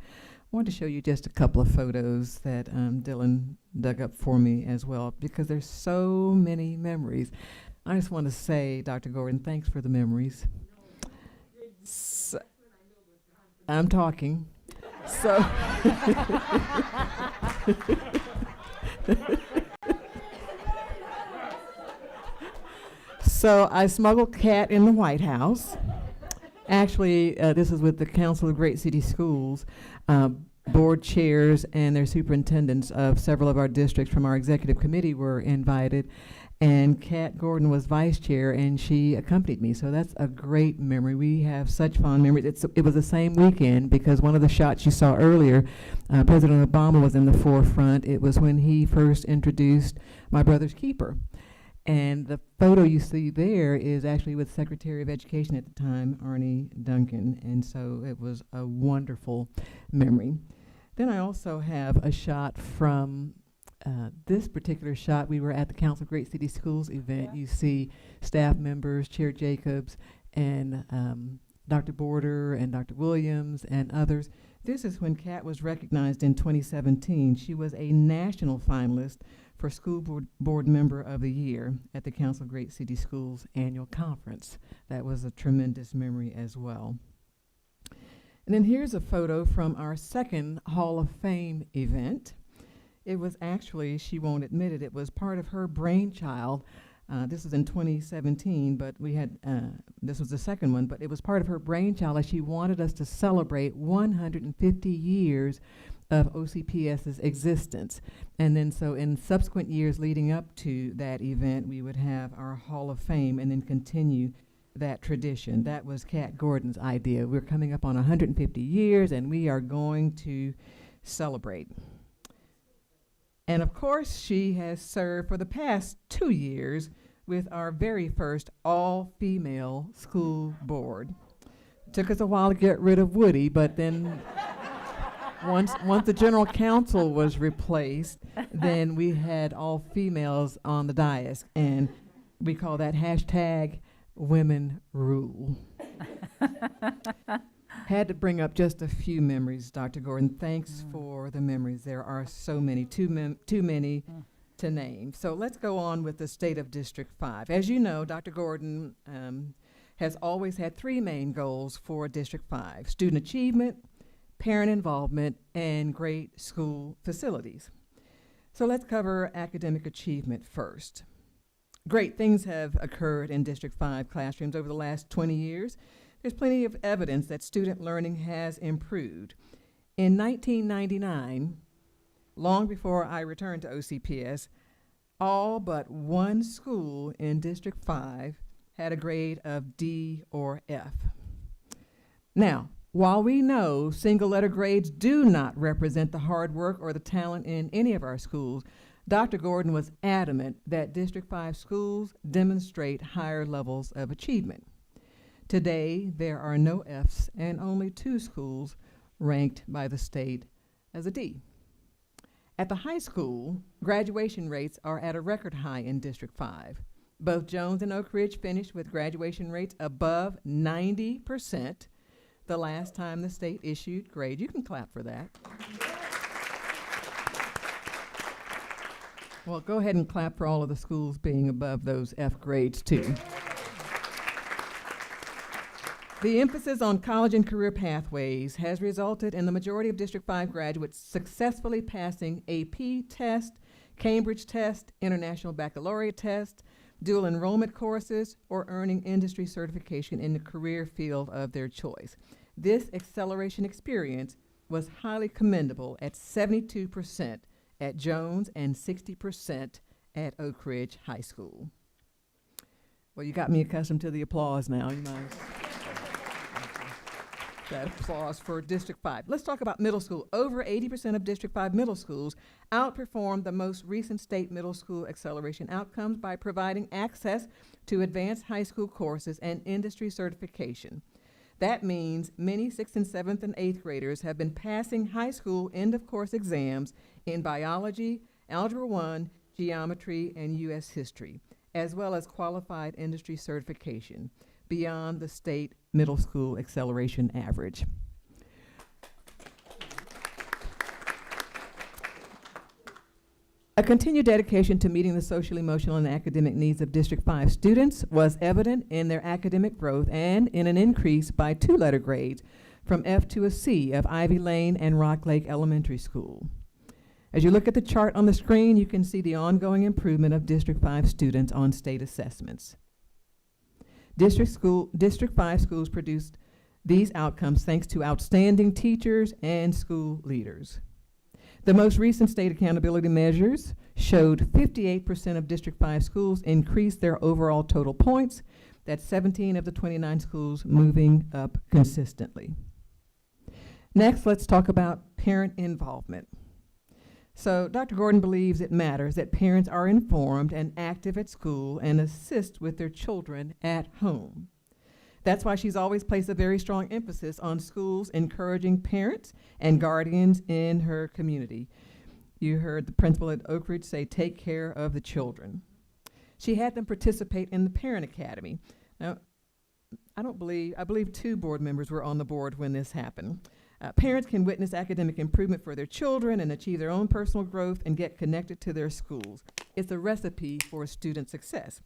wanted to show you just a couple of photos that Dylan dug up for me as well, because there's so many memories. I just want to say, Dr. Gordon, thanks for the memories. I'm talking. So, so I smuggled Kat in the White House. Actually, this is with the Council of Great City Schools, board chairs and their superintendents of several of our districts from our executive committee were invited. And Kat Gordon was vice chair, and she accompanied me. So that's a great memory. We have such fond memories. It was the same weekend, because one of the shots you saw earlier, President Obama was in the forefront. It was when he first introduced My Brother's Keeper. And the photo you see there is actually with Secretary of Education at the time, Arnie Duncan. And so it was a wonderful memory. Then I also have a shot from this particular shot. We were at the Council of Great City Schools event. You see staff members, Chair Jacobs, and Dr. Border, and Dr. Williams, and others. This is when Kat was recognized in 2017. She was a national finalist for School Board Member of the Year at the Council of Great City Schools annual conference. That was a tremendous memory as well. And then here's a photo from our second Hall of Fame event. It was actually, she won't admit it, it was part of her brainchild. This was in 2017, but we had, this was the second one, but it was part of her brainchild as she wanted us to celebrate 150 years of OCPS's existence. And then so in subsequent years leading up to that event, we would have our Hall of Fame and then continue that tradition. That was Kat Gordon's idea. We're coming up on 150 years and we are going to celebrate. And of course, she has served for the past 2 years with our very first all-female school board. Took us a while to get rid of Woody, but then once the general counsel was replaced, then we had all females on the dais, and we call that hashtag women rule. Had to bring up just a few memories, Dr. Gordon. Thanks for the memories. There are so many, too many to name. So let's go on with the state of District 5. As you know, Dr. Gordon has always had 3 main goals for District 5: student achievement, parent involvement, and great school facilities. So let's cover academic achievement first. Great things have occurred in District 5 classrooms over the last 20 years. There's plenty of evidence that student learning has improved. In 1999, long before I returned to OCPS, all but one school in District 5 had a grade of D or F. Now, while we know single-letter grades do not represent the hard work or the talent in any of our schools, Dr. Gordon was adamant that District 5 schools demonstrate higher levels of achievement. Today, there are no Fs and only 2 schools ranked by the state as a D. At the high school, graduation rates are at a record high in District 5. Both Jones and Oak Ridge finished with graduation rates above 90% the last time the state issued grades. You can clap for that. Well, go ahead and clap for all of the schools being above those F grades, too. The emphasis on college and career pathways has resulted in the majority of District 5 graduates successfully passing AP test, Cambridge test, International Baccalaureate test, dual enrollment courses, or earning industry certification in the career field of their choice. This acceleration experience was highly commendable at 72% at Jones and 60% at Oak Ridge High School. Well, you got me accustomed to the applause now. You might that applause for District 5. Let's talk about middle school. Over 80% of District 5 middle schools outperformed the most recent state middle school acceleration outcomes by providing access to advanced high school courses and industry certification. That means many 6th and 7th and 8th graders have been passing high school end-of-course exams in biology, Algebra 1, geometry, and U.S. history, as well as qualified industry certification beyond the state middle school acceleration average. A continued dedication to meeting the social, emotional, and academic needs of District 5 students was evident in their academic growth and in an increase by 2-letter grades from F to a C of Ivy Lane and Rock Lake Elementary School. As you look at the chart on the screen, you can see the ongoing improvement of District 5 students on state assessments. District 5 schools produced these outcomes thanks to outstanding teachers and school leaders. The most recent state accountability measures showed 58% of District 5 schools increased their overall total points. That's 17 of the 29 schools moving up consistently. Next, let's talk about parent involvement. So Dr. Gordon believes it matters that parents are informed and active at school and assist with their children at home. That's why she's always placed a very strong emphasis on schools encouraging parents and guardians in her community. You heard the principal at Oak Ridge say, take care of the children. She had them participate in the Parent Academy. Now, I believe 2 board members were on the board when this happened. Parents can witness academic improvement for their children and achieve their own personal growth and get connected to their schools. It's a recipe for student success.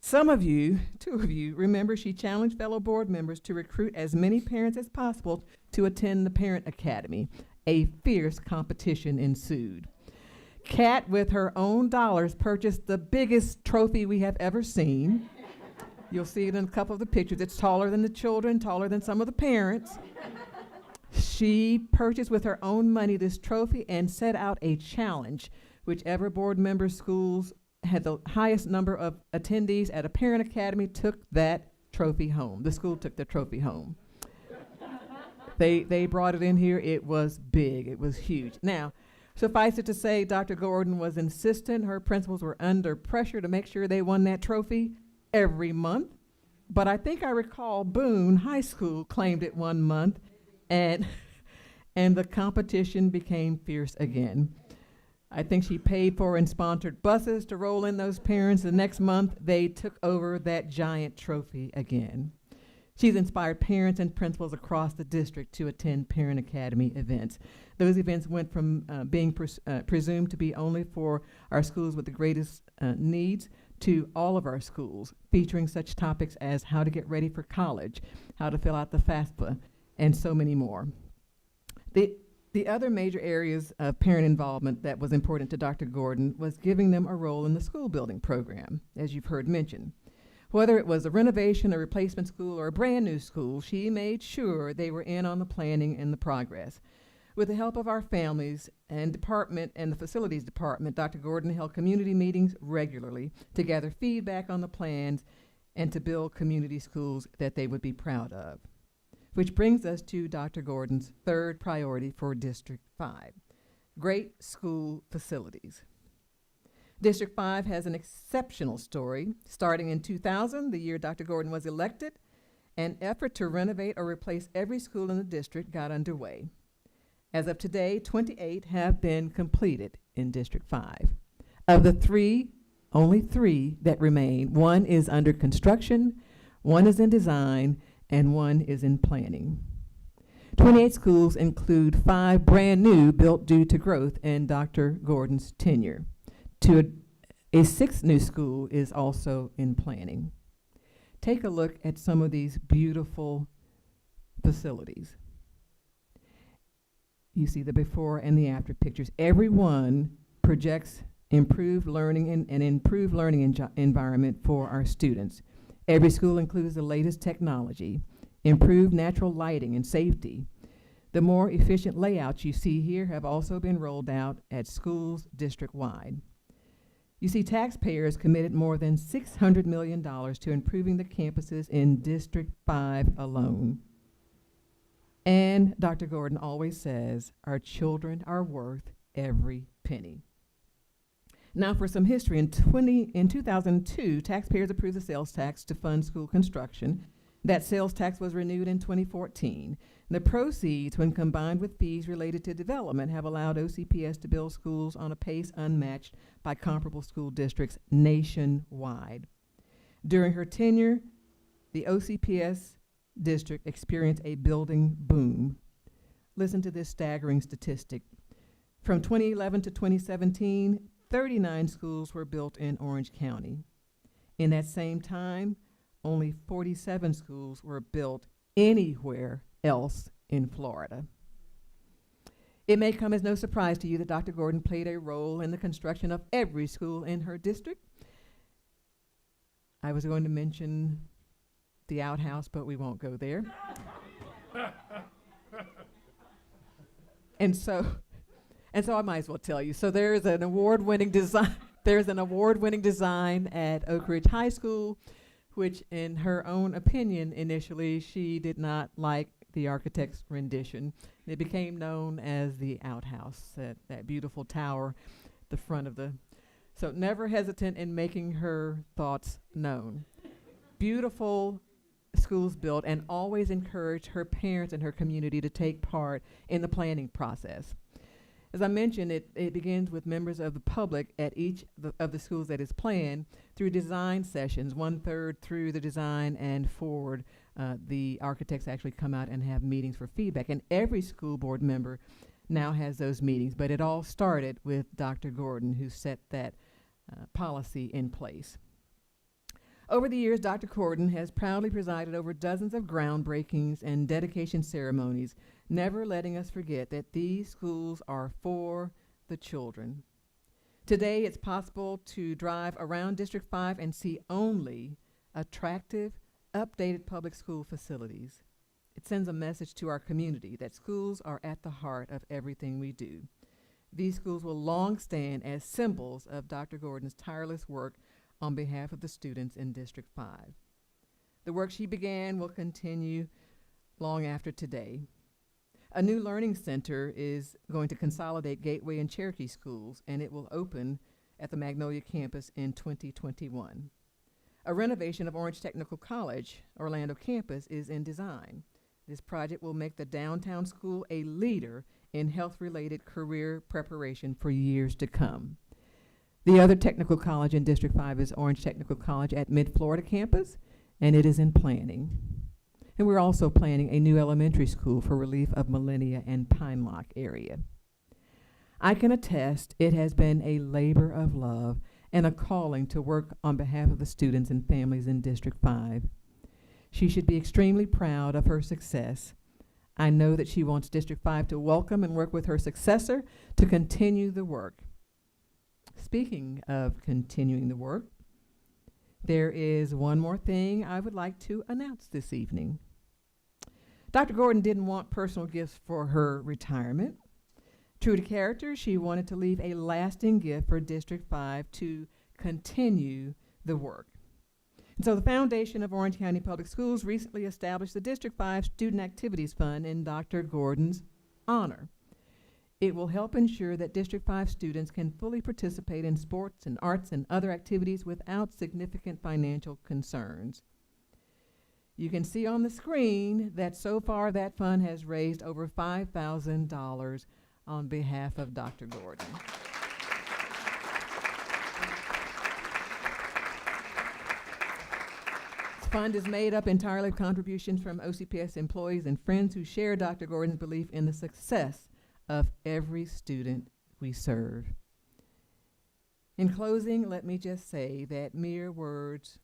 Some of you, 2 of you, remember she challenged fellow board members to recruit as many parents as possible to attend the Parent Academy. A fierce competition ensued. Kat, with her own dollars, purchased the biggest trophy we have ever seen. You'll see it in a couple of the pictures. It's taller than the children, taller than some of the parents. She purchased with her own money this trophy and set out a challenge. Whichever board member schools had the highest number of attendees at a Parent Academy took that trophy home. The school took the trophy home. They brought it in here. It was big. It was huge. Now, suffice it to say, Dr. Gordon was insistent. Her principals were under pressure to make sure they won that trophy every month. But I think I recall Boone High School claimed it one month, and the competition became fierce again. I think she paid for and sponsored buses to roll in those parents. The next month, they took over that giant trophy again. She's inspired parents and principals across the district to attend Parent Academy events. Those events went from being presumed to be only for our schools with the greatest needs to all of our schools, featuring such topics as how to get ready for college, how to fill out the FAFSA, and so many more. The other major areas of parent involvement that was important to Dr. Gordon was giving them a role in the school building program, as you've heard mentioned. Whether it was a renovation, a replacement school, or a brand new school, she made sure they were in on the planning and the progress. With the help of our families and department and the facilities department, Dr. Gordon held community meetings regularly to gather feedback on the plans and to build community schools that they would be proud of. Which brings us to Dr. Gordon's third priority for District 5, great school facilities. District 5 has an exceptional story. Starting in 2000, the year Dr. Gordon was elected, an effort to renovate or replace every school in the district got underway. As of today, 28 have been completed in District 5. Of the three, only 3 that remain, 1 is under construction, 1 is in design, and 1 is in planning. 28 schools include 5 brand new built due to growth in Dr. Gordon's tenure. A 6th new school is also in planning. Take a look at some of these beautiful facilities. You see the before and the after pictures. Every one projects improved learning and an improved learning environment for our students. Every school includes the latest technology, improved natural lighting and safety. The more efficient layouts you see here have also been rolled out at schools district-wide. You see, taxpayers committed more than $600 million to improving the campuses in District 5 alone. And Dr. Gordon always says, our children are worth every penny. Now for some history. In 2002, taxpayers approved the sales tax to fund school construction. That sales tax was renewed in 2014. The proceeds, when combined with fees related to development, have allowed OCPS to build schools on a pace unmatched by comparable school districts nationwide. During her tenure, the OCPS district experienced a building boom. Listen to this staggering statistic. From 2011 to 2017, 39 schools were built in Orange County. In that same time, only 47 schools were built anywhere else in Florida. It may come as no surprise to you that Dr. Gordon played a role in the construction of every school in her district. I was going to mention the outhouse, but we won't go there. And so I might as well tell you. So there's an award-winning design. There's an award-winning design at Oak Ridge High School, which, in her own opinion, initially she did not like the architect's rendition. It became known as the outhouse, that beautiful tower, the front of the. So never hesitant in making her thoughts known. Beautiful schools built, and always encouraged her parents and her community to take part in the planning process. As I mentioned, it begins with members of the public at each of the schools that is planned through design sessions, 1/3 through the design and forward. The architects actually come out and have meetings for feedback, and every school board member now has those meetings, but it all started with Dr. Gordon, who set that policy in place. Over the years, Dr. Gordon has proudly presided over dozens of groundbreakings and dedication ceremonies, never letting us forget that these schools are for the children. Today, it's possible to drive around District 5 and see only attractive, updated public school facilities. It sends a message to our community that schools are at the heart of everything we do. These schools will long stand as symbols of Dr. Gordon's tireless work on behalf of the students in District 5. The work she began will continue long after today. A new learning center is going to consolidate Gateway and Cherokee schools, and it will open at the Magnolia campus in 2021. A renovation of Orange Technical College, Orlando campus, is in design. This project will make the downtown school a leader in health-related career preparation for years to come. The other technical college in District 5 is Orange Technical College at Mid-Florida campus, and it is in planning. And we're also planning a new elementary school for relief of Millennia and Pine Lock area. I can attest it has been a labor of love and a calling to work on behalf of the students and families in District 5. She should be extremely proud of her success. I know that she wants District 5 to welcome and work with her successor to continue the work. Speaking of continuing the work, there is one more thing I would like to announce this evening. Dr. Gordon didn't want personal gifts for her retirement. True to character, she wanted to leave a lasting gift for District 5 to continue the work. And so the foundation of Orange County Public Schools recently established the District 5 Student Activities Fund in Dr. Gordon's honor. It will help ensure that District 5 students can fully participate in sports and arts and other activities without significant financial concerns. You can see on the screen that so far that fund has raised over $5,000 on behalf of Dr. Gordon. This fund is made up entirely of contributions from OCPS employees and friends who share Dr. Gordon's belief in the success of every student we serve. In closing, let me just say that mere words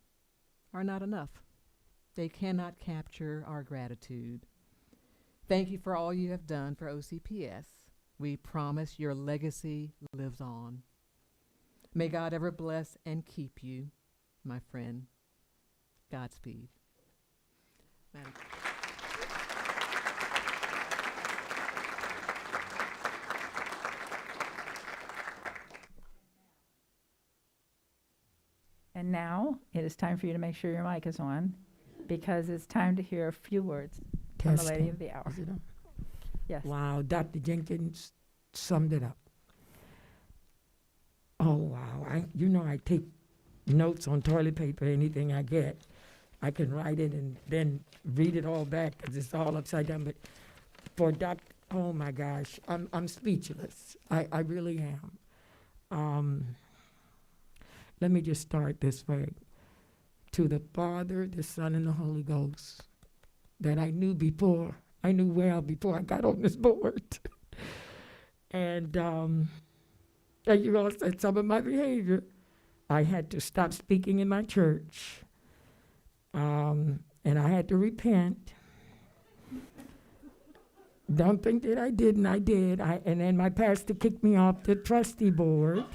are not enough. They cannot capture our gratitude. Thank you for all you have done for OCPS. We promise your legacy lives on. May God ever bless and keep you, my friend. Godspeed. Madam. And now it is time for you to make sure your mic is on, because it's time to hear a few words from the Lady of the Hour. Is it on? Yes. Wow, Dr. Jenkins summed it up. Oh, wow. I take notes on toilet paper, anything I get. I can write it and then read it all back because it's all upside down. But for oh my gosh, I'm speechless. I really am. Let me just start this way. To the Father, the Son, and the Holy Ghost that I knew well before I got on this board. And you all said some of my behavior. I had to stop speaking in my church. And I had to repent. Don't think that I didn't, I did. And then my pastor kicked me off the trustee board.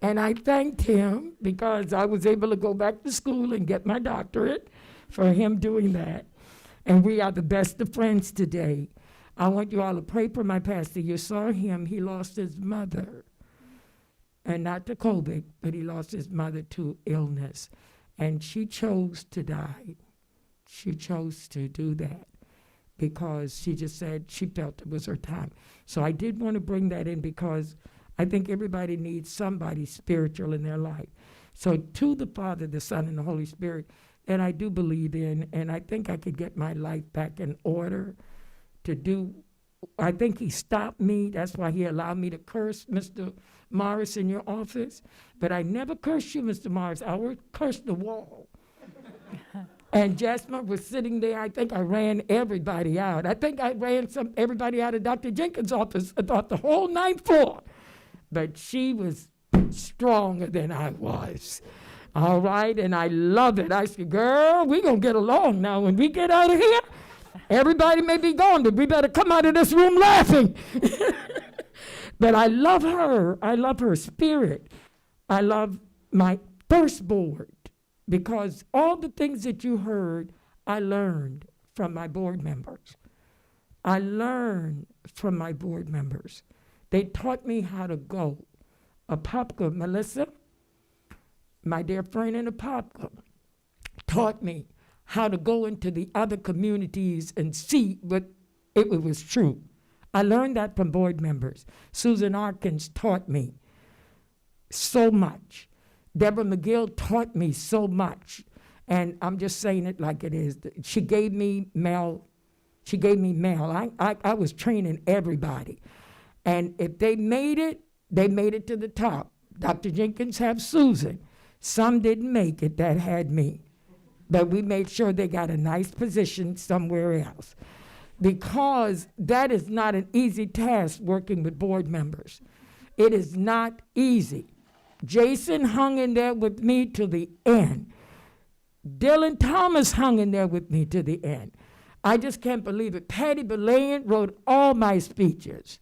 And I thanked him because I was able to go back to school and get my doctorate for him doing that. And we are the best of friends today. I want you all to pray for my pastor. You saw him, he lost his mother. And not to COVID, but he lost his mother to illness. And she chose to die. She chose to do that because she just said she felt it was her time. So I did want to bring that in because I think everybody needs somebody spiritual in their life. So to the Father, the Son, and the Holy Spirit, that I do believe in, and I think I could get my life back in order to do. I think he stopped me. That's why he allowed me to curse Mr. Morris in your office. But I never cursed you, Mr. Morris. I would curse the wall. And Jasmine was sitting there. I think I ran everybody out. I think I ran everybody out of Dr. Jenkins' office about the whole 9th floor. But she was stronger than I was. All right, and I love it. I said, girl, we're going to get along now. When we get out of here, everybody may be gone, but we better come out of this room laughing. But I love her. I love her spirit. I love my first board because all the things that you heard, I learned from my board members. I learned from my board members. They taught me how to go. Apopka, Melissa, my dear friend in Apopka, taught me how to go into the other communities and see what it was true. I learned that from board members. Susan Arkins taught me so much. Deborah McGill taught me so much. And I'm just saying it like it is. She gave me Mel. I was training everybody. And if they made it to the top. Dr. Jenkins have Susan. Some didn't make it that had me. But we made sure they got a nice position somewhere else. Because that is not an easy task working with board members. It is not easy. Jason hung in there with me to the end. Dylan Thomas hung in there with me to the end. I just can't believe it. Patty Belayan wrote all my speeches.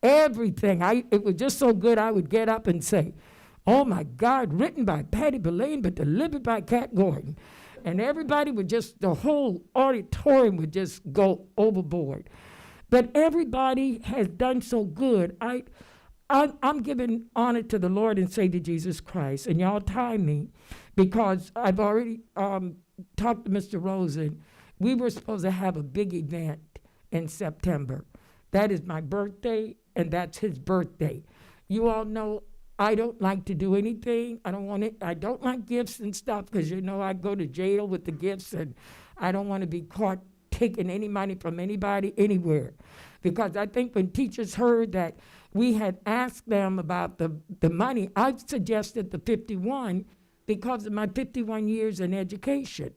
Everything. It was just so good I would get up and say, oh my God, written by Patty Belayan but delivered by Kat Gordon. And everybody would just, the whole auditorium would just go overboard. But everybody has done so good. I'm giving honor to the Lord and Savior Jesus Christ, and y'all time me because I've already talked to Mr. Rosen. We were supposed to have a big event in September. That is my birthday, and that's his birthday. You all know I don't like to do anything. I don't like gifts and stuff because, you know, I go to jail with the gifts, and I don't want to be caught taking any money from anybody anywhere. Because I think when teachers heard that we had asked them about the money, I suggested the 51 because of my 51 years in education.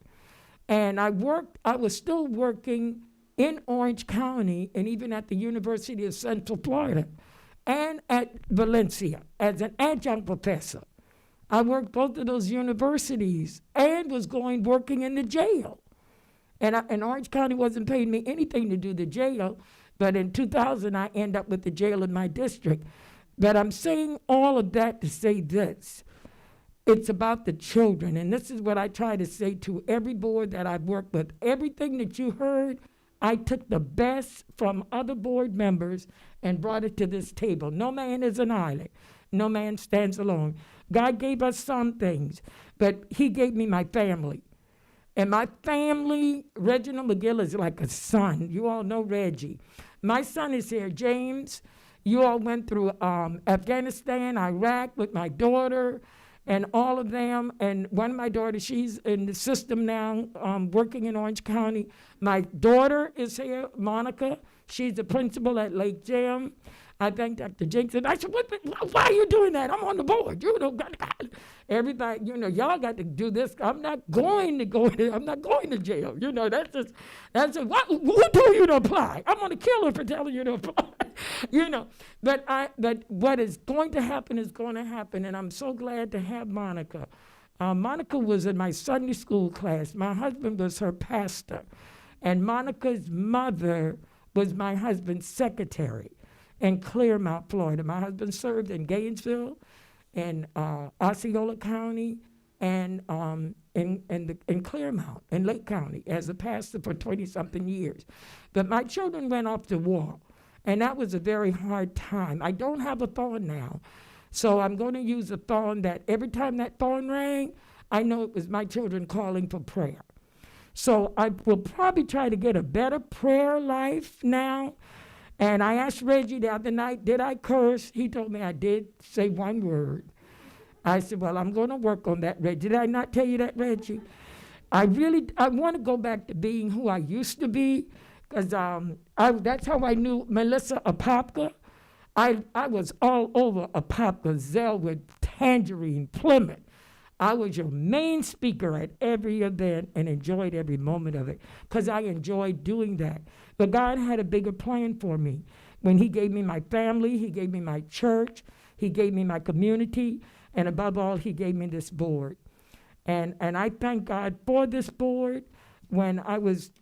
And I was still working in Orange County and even at the University of Central Florida and at Valencia as an adjunct professor. I worked both of those universities and was working in the jail. And Orange County wasn't paying me anything to do the jail, but in 2000, I end up with the jail in my district. But I'm saying all of that to say this. It's about the children, and this is what I try to say to every board that I've worked with. Everything that you heard, I took the best from other board members and brought it to this table. No man is an island. No man stands alone. God gave us some things, but he gave me my family. And my family, Reginald McGill is like a son. You all know Reggie. My son is here, James. You all went through Afghanistan, Iraq with my daughter and all of them. And one of my daughters, she's in the system now, working in Orange County. My daughter is here, Monica. She's the principal at Lake Jam. I thank Dr. Jenkins. I said, why are you doing that? I'm on the board. You know, everybody, you know, y'all got to do this. I'm not going to jail. You know, who told you to apply? I'm going to kill her for telling you to apply. You know, but what is going to happen is going to happen, and I'm so glad to have Monica. Monica was in my Sunday school class. My husband was her pastor, and Monica's mother was my husband's secretary in Clearmount, Florida. My husband served in Gainesville, in Osceola County, and in Clearmount, in Lake County, as a pastor for 20-something years. But my children went off to war, and that was a very hard time. I don't have a phone now, so I'm going to use a phone that every time that phone rang, I know it was my children calling for prayer. So I will probably try to get a better prayer life now. And I asked Reggie the other night, did I curse? He told me I did say one word. I said, well, I'm going to work on that, Reggie. Did I not tell you that, Reggie? I want to go back to being who I used to be, because that's how I knew Melissa Apopka. I was all over Apopka, Zellwood, Tangerine, Plymouth. I was your main speaker at every event and enjoyed every moment of it because I enjoyed doing that. But God had a bigger plan for me. When he gave me my family, he gave me my church, he gave me my community, and above all, he gave me this board. And I thank God for this board. When I was,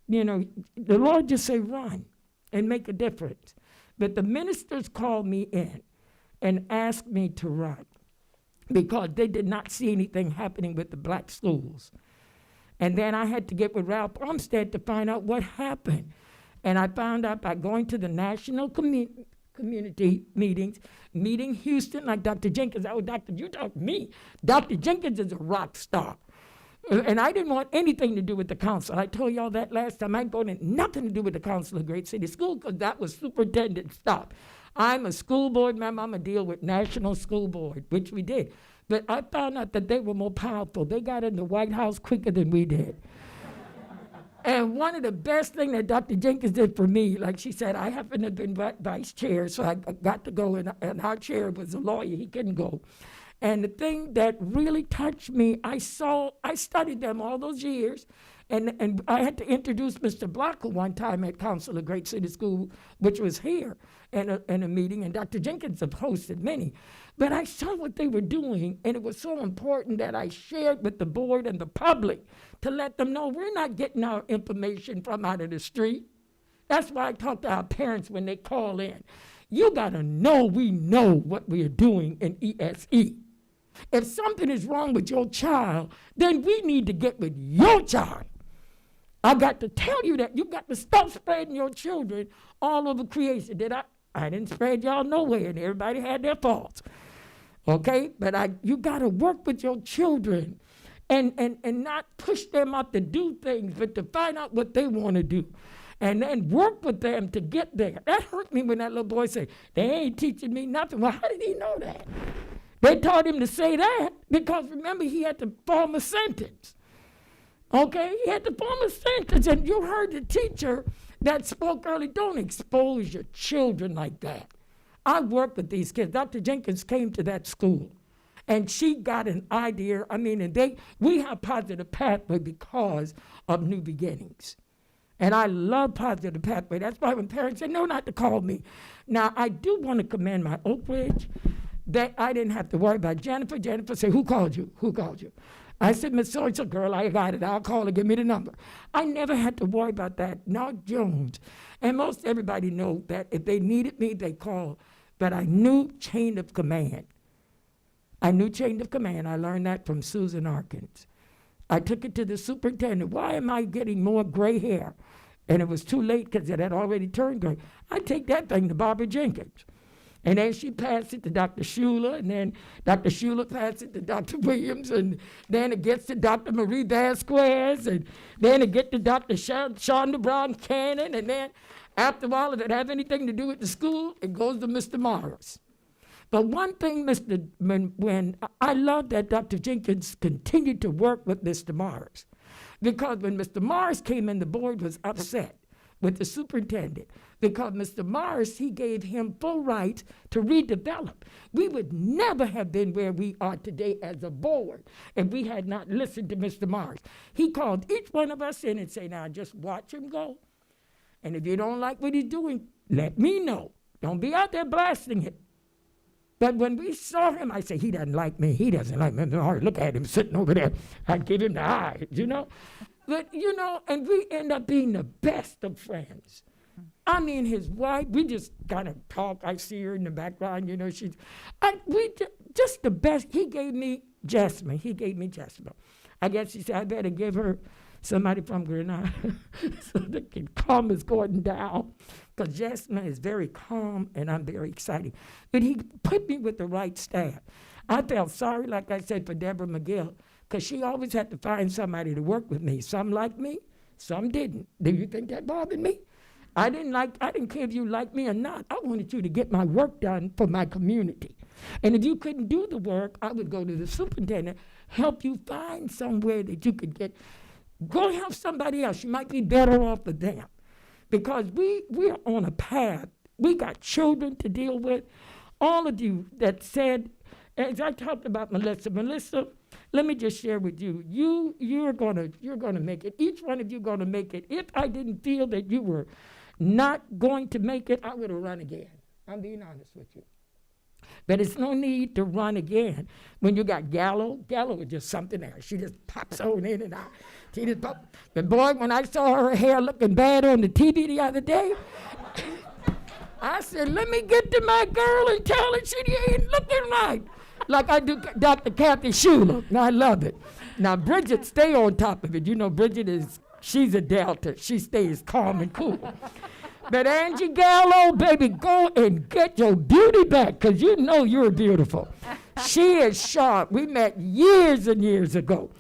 you know, the Lord just said, run and make a difference. But the ministers called me in and asked me to run, because they did not see anything happening with the black schools. And then I had to get with Ralph Armstead to find out what happened. And I found out by going to the national community meetings, meeting Houston, like Dr. Jenkins. Oh, Doctor, you talk to me. Dr. Jenkins is a rock star. And I didn't want anything to do with the council. I told y'all that last time. I wanted nothing to do with the council of Great City School, because that was superintendent stuff. I'm a school board member. I'm going to deal with National School Board, which we did. But I found out that they were more powerful. They got in the White House quicker than we did. And one of the best things that Dr. Jenkins did for me, like she said, I happened to have been vice chair, so I got to go, and our chair was a lawyer. He couldn't go. And the thing that really touched me, I studied them all those years, and I had to introduce Mr. Blocker one time at Council of Great City School, which was here in a meeting, and Dr. Jenkins have hosted many. But I saw what they were doing, and it was so important that I shared with the board and the public to let them know we're not getting our information from out of the street. That's why I talk to our parents when they call in. You gotta know we know what we are doing in ESE. If something is wrong with your child, then we need to get with your child. I got to tell you that. You got to stop spreading your children all over creation. I didn't spread y'all nowhere, and everybody had their faults. Okay? But you got to work with your children and not push them out to do things, but to find out what they want to do. And then work with them to get there. That hurt me when that little boy said, they ain't teaching me nothing. Well, how did he know that? They taught him to say that because, remember, he had to form a sentence. Okay? He had to form a sentence. And you heard the teacher that spoke early, don't expose your children like that. I work with these kids. Dr. Jenkins came to that school, and she got an idea. I mean, we have Positive Pathway because of New Beginnings. And I love Positive Pathway. That's why when parents say, no, not to call me. Now, I do want to commend my Oak Ridge that I didn't have to worry about Jennifer. Jennifer said, who called you? Who called you? I said, Miss So-and-so, girl, I got it. I'll call her. Give me the number. I never had to worry about that. Not Jones. And most everybody know that if they needed me, they called. But I knew chain of command. I knew chain of command. I learned that from Susan Arkins. I took it to the superintendent. Why am I getting more gray hair? And it was too late because it had already turned gray. I take that thing to Barbara Jenkins. And then she passed it to Dr. Schuler, and then Dr. Schuler passed it to Dr. Williams, and then it gets to Dr. Marie Vasquez, and then it gets to Dr. Shonda Brown Cannon, and then after a while, if it has anything to do with the school, it goes to Mr. Morris. But one thing, when I love that Dr. Jenkins continued to work with Mr. Morris, because when Mr. Morris came in, the board was upset with the superintendent because Mr. Morris, he gave him full rights to redevelop. We would never have been where we are today as a board if we had not listened to Mr. Morris. He called each one of us in and said, now just watch him go. And if you don't like what he's doing, let me know. Don't be out there blasting it. But when we saw him, I said, he doesn't like me. He doesn't like me. All right, look at him sitting over there. I'd give him the eye, you know. But, you know, and we end up being the best of friends. I mean, his wife, we just kind of talk. I see her in the background, you know. Just the best. He gave me Jasmine. I guess he said, I better give her somebody from Grenada so they can calm Miss Gordon down. Because Jasmine is very calm, and I'm very excited. But he put me with the right staff. I felt sorry, like I said, for Deborah McGill, because she always had to find somebody to work with me. Some liked me, some didn't. Do you think that bothered me? I didn't care if you liked me or not. I wanted you to get my work done for my community. And if you couldn't do the work, I would go to the superintendent, help you find somewhere that you could go help somebody else. You might be better off with them. Because we're on a path. We got children to deal with. All of you that said, as I talked about Melissa, let me just share with you. You're gonna make it. Each one of you gonna make it. If I didn't feel that you were not going to make it, I would have run again. I'm being honest with you. But it's no need to run again when you got Gallo. Gallo is just something else. She just pops on in and out. She just pop. But boy, when I saw her hair looking bad on the TV the other day, I said, let me get to my girl and tell her she ain't looking right. Like I do Dr. Kathy Schuler. Now, I love it. Now, Bridget, stay on top of it. You know, she's a Delta. She stays calm and cool. But Angie Gallo, baby, go and get your beauty back, because you know you're beautiful. She is sharp. We met years and years ago.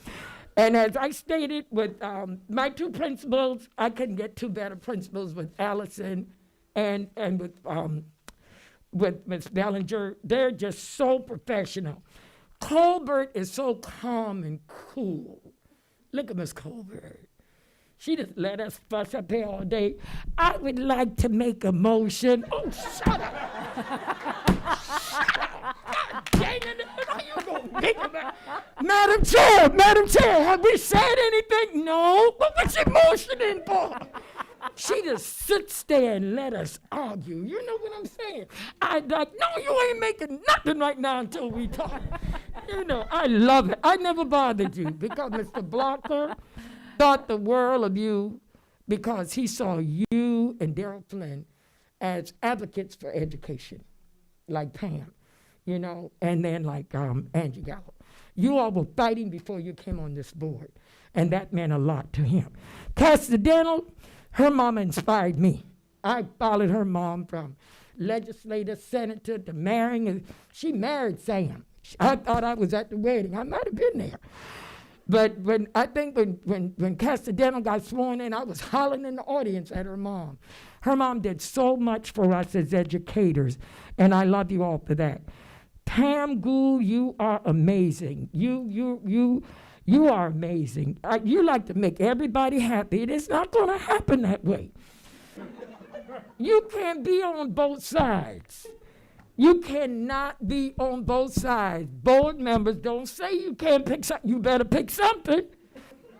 And as I stated with my two principals, I couldn't get two better principals with Allison and with Ms. Bellinger. They're just so professional. Colbert is so calm and cool. Look at Ms. Colbert. She just let us fuss up here all day. I would like to make a motion. Oh, shut up. God dang it. How you gonna make it? Madam Chair, have we said anything? No. What was she motioning for? She just sits there and let us argue. You know what I'm saying? I'd like, no, you ain't making nothing right now until we talk. You know, I love it. I never bothered you because Mr. Blocker thought the world of you because he saw you and Darrell Flynn as advocates for education, like Pam, you know, and then like Angie Gallo. You all were fighting before you came on this board. and that meant a lot to him. Castidental, her mama inspired me. I followed her mom from legislator, senator to marrying. She married Sam. I thought I was at the wedding. I might have been there. But when Castidental got sworn in, I was hollering in the audience at her mom. Her mom did so much for us as educators, and I love you all for that. Pam Gould, you are amazing. You are amazing. You like to make everybody happy. It is not going to happen that way. You can't be on both sides. You cannot be on both sides. Board members don't say you can't pick something. You better pick something,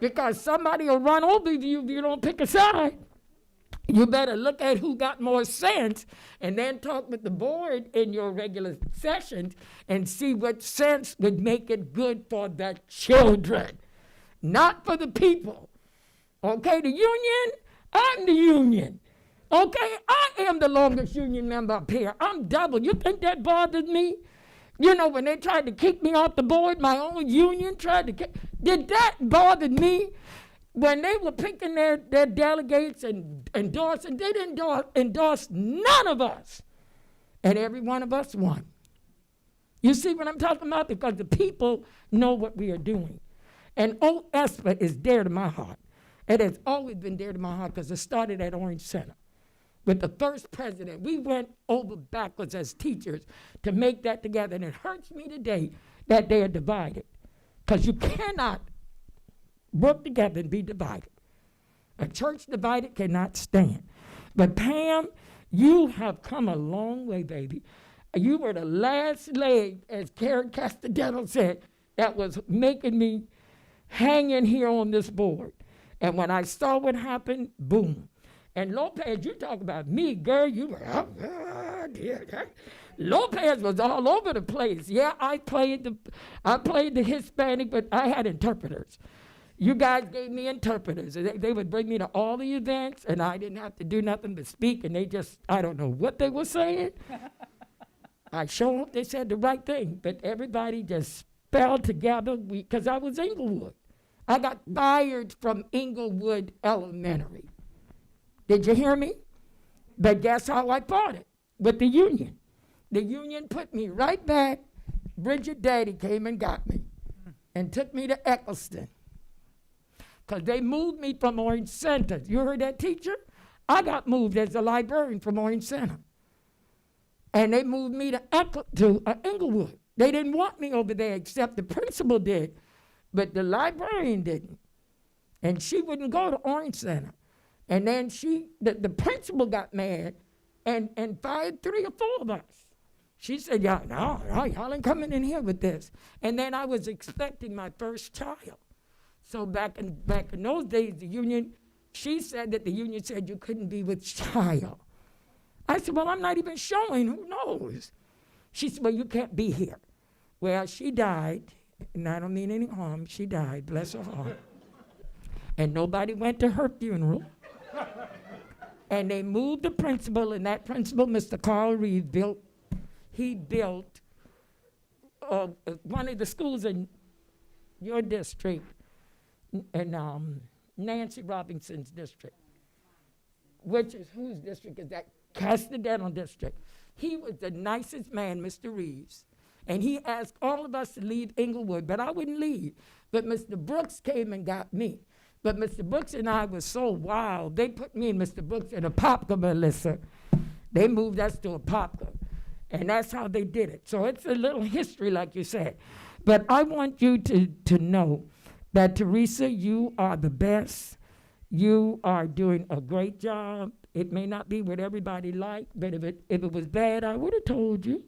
because somebody will run over you if you don't pick a side. You better look at who got more sense and then talk with the board in your regular sessions and see what sense would make it good for the children, not for the people. Okay, the union, I'm the union. Okay, I am the longest union member up here. I'm double. You think that bothered me? You know, when they tried to kick me off the board, my own union tried to kick. Did that bother me? When they were picking their delegates and endorsing, they didn't endorse none of us. And every one of us won. You see what I'm talking about? Because the people know what we are doing. And OSPA is dear to my heart. It has always been dear to my heart because it started at Orange Center. With the first president, we went over backwards as teachers to make that together. And it hurts me today that they are divided. Because you cannot work together and be divided. A church divided cannot stand. But Pam, you have come a long way, baby. You were the last leg, as Karen Castidental said, that was making me hang in here on this board. And when I saw what happened, boom. And Lopez, you talk about me, girl, you were, Lopez was all over the place. Yeah, I played the Hispanic, but I had interpreters. You guys gave me interpreters. They would bring me to all the events, and I didn't have to do nothing but speak, and they just, I don't know what they were saying. I sure hope they said the right thing, but everybody just fell together because I was Inglewood. I got fired from Inglewood Elementary. Did you hear me? But guess how I fought it? With the union. The union put me right back. Bridget Daddy came and got me and took me to Eccleston. Because they moved me from Orange Center. You heard that, teacher? I got moved as a librarian from Orange Center. And they moved me to Inglewood. They didn't want me over there except the principal did. But the librarian didn't. And she wouldn't go to Orange Center. And then the principal got mad and fired 3 or 4 of us. She said, y'all ain't coming in here with this. And then I was expecting my first child. So back in those days, the union, she said that the union said you couldn't be with child. I said, well, I'm not even showing, who knows? She said, well, you can't be here. Well, she died, and I don't mean any harm, she died, bless her heart. And nobody went to her funeral. And they moved the principal, and that principal, Mr. Carl Reed, built one of the schools in your district, in Nancy Robinson's district, which is, whose district is that? Castidental district. He was the nicest man, Mr. Reeves, and he asked all of us to leave Inglewood, but I wouldn't leave. But Mr. Brooks came and got me. But Mr. Brooks and I were so wild, they put me and Mr. Brooks in a Popka, Melissa. They moved us to a Popka, and that's how they did it. So it's a little history, like you said. But I want you to know that, Teresa, you are the best. You are doing a great job. It may not be what everybody liked, but if it was bad, I would have told you.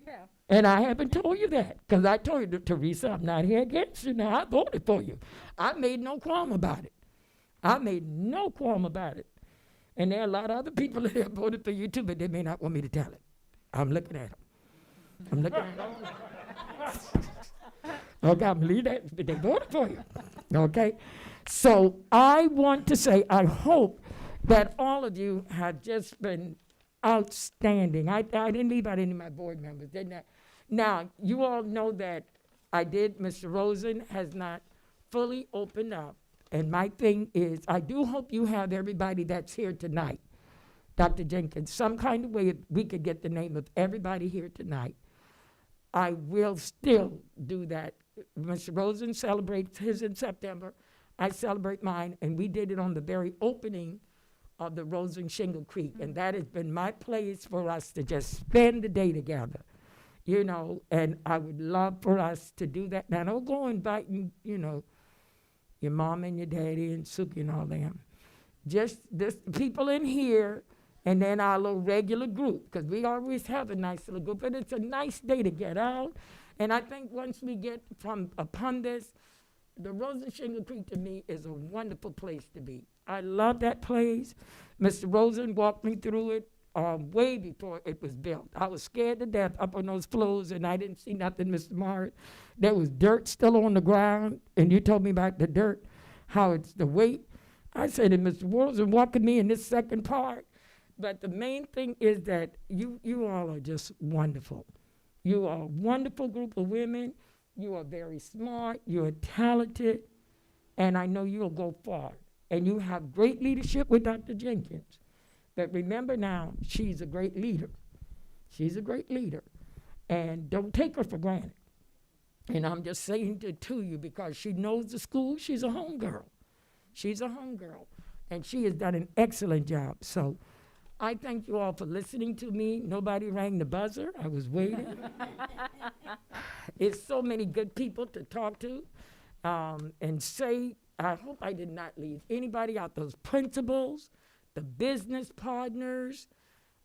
Yeah. And I haven't told you that, because I told you, Teresa, I'm not here against you now. I voted for you. I made no qualm about it. And there are a lot of other people that have voted for you too, but they may not want me to tell it. I'm looking at them. Okay, I'm leaving that, but they voted for you. Okay? So I want to say, I hope that all of you have just been outstanding. I didn't leave out any of my board members, didn't I? Now, you all know that I did, Mr. Rosen has not fully opened up. And my thing is, I do hope you have everybody that's here tonight. Dr. Jenkins, some kind of way if we could get the name of everybody here tonight. I will still do that. Mr. Rosen celebrates his in September. I celebrate mine, and we did it on the very opening of the Rosen Shingle Creek, and that has been my place for us to just spend the day together, you know, and I would love for us to do that. Now, don't go inviting, you know, your mom and your daddy and Suki and all them. Just this people in here, and then our little regular group, because we always have a nice little group, but it's a nice day to get out. And I think once we get from upon this, the Rosen Shingle Creek to me is a wonderful place to be. I love that place. Mr. Rosen walked me through it way before it was built. I was scared to death up on those floors, and I didn't see nothing, Mr. Morris. There was dirt still on the ground, and you told me about the dirt, how it's the weight. I said to Mr. Rosen, walking me in this second part. But the main thing is that you all are just wonderful. You are a wonderful group of women. You are very smart. You are talented. And I know you'll go far. And you have great leadership with Dr. Jenkins. But remember now, she's a great leader. She's a great leader. And don't take her for granted. And I'm just saying it to you because she knows the school. She's a homegirl. She's a homegirl. And she has done an excellent job. So I thank you all for listening to me. Nobody rang the buzzer. I was waiting. It's so many good people to talk to and say, I hope I did not leave anybody out. Those principals, the business partners,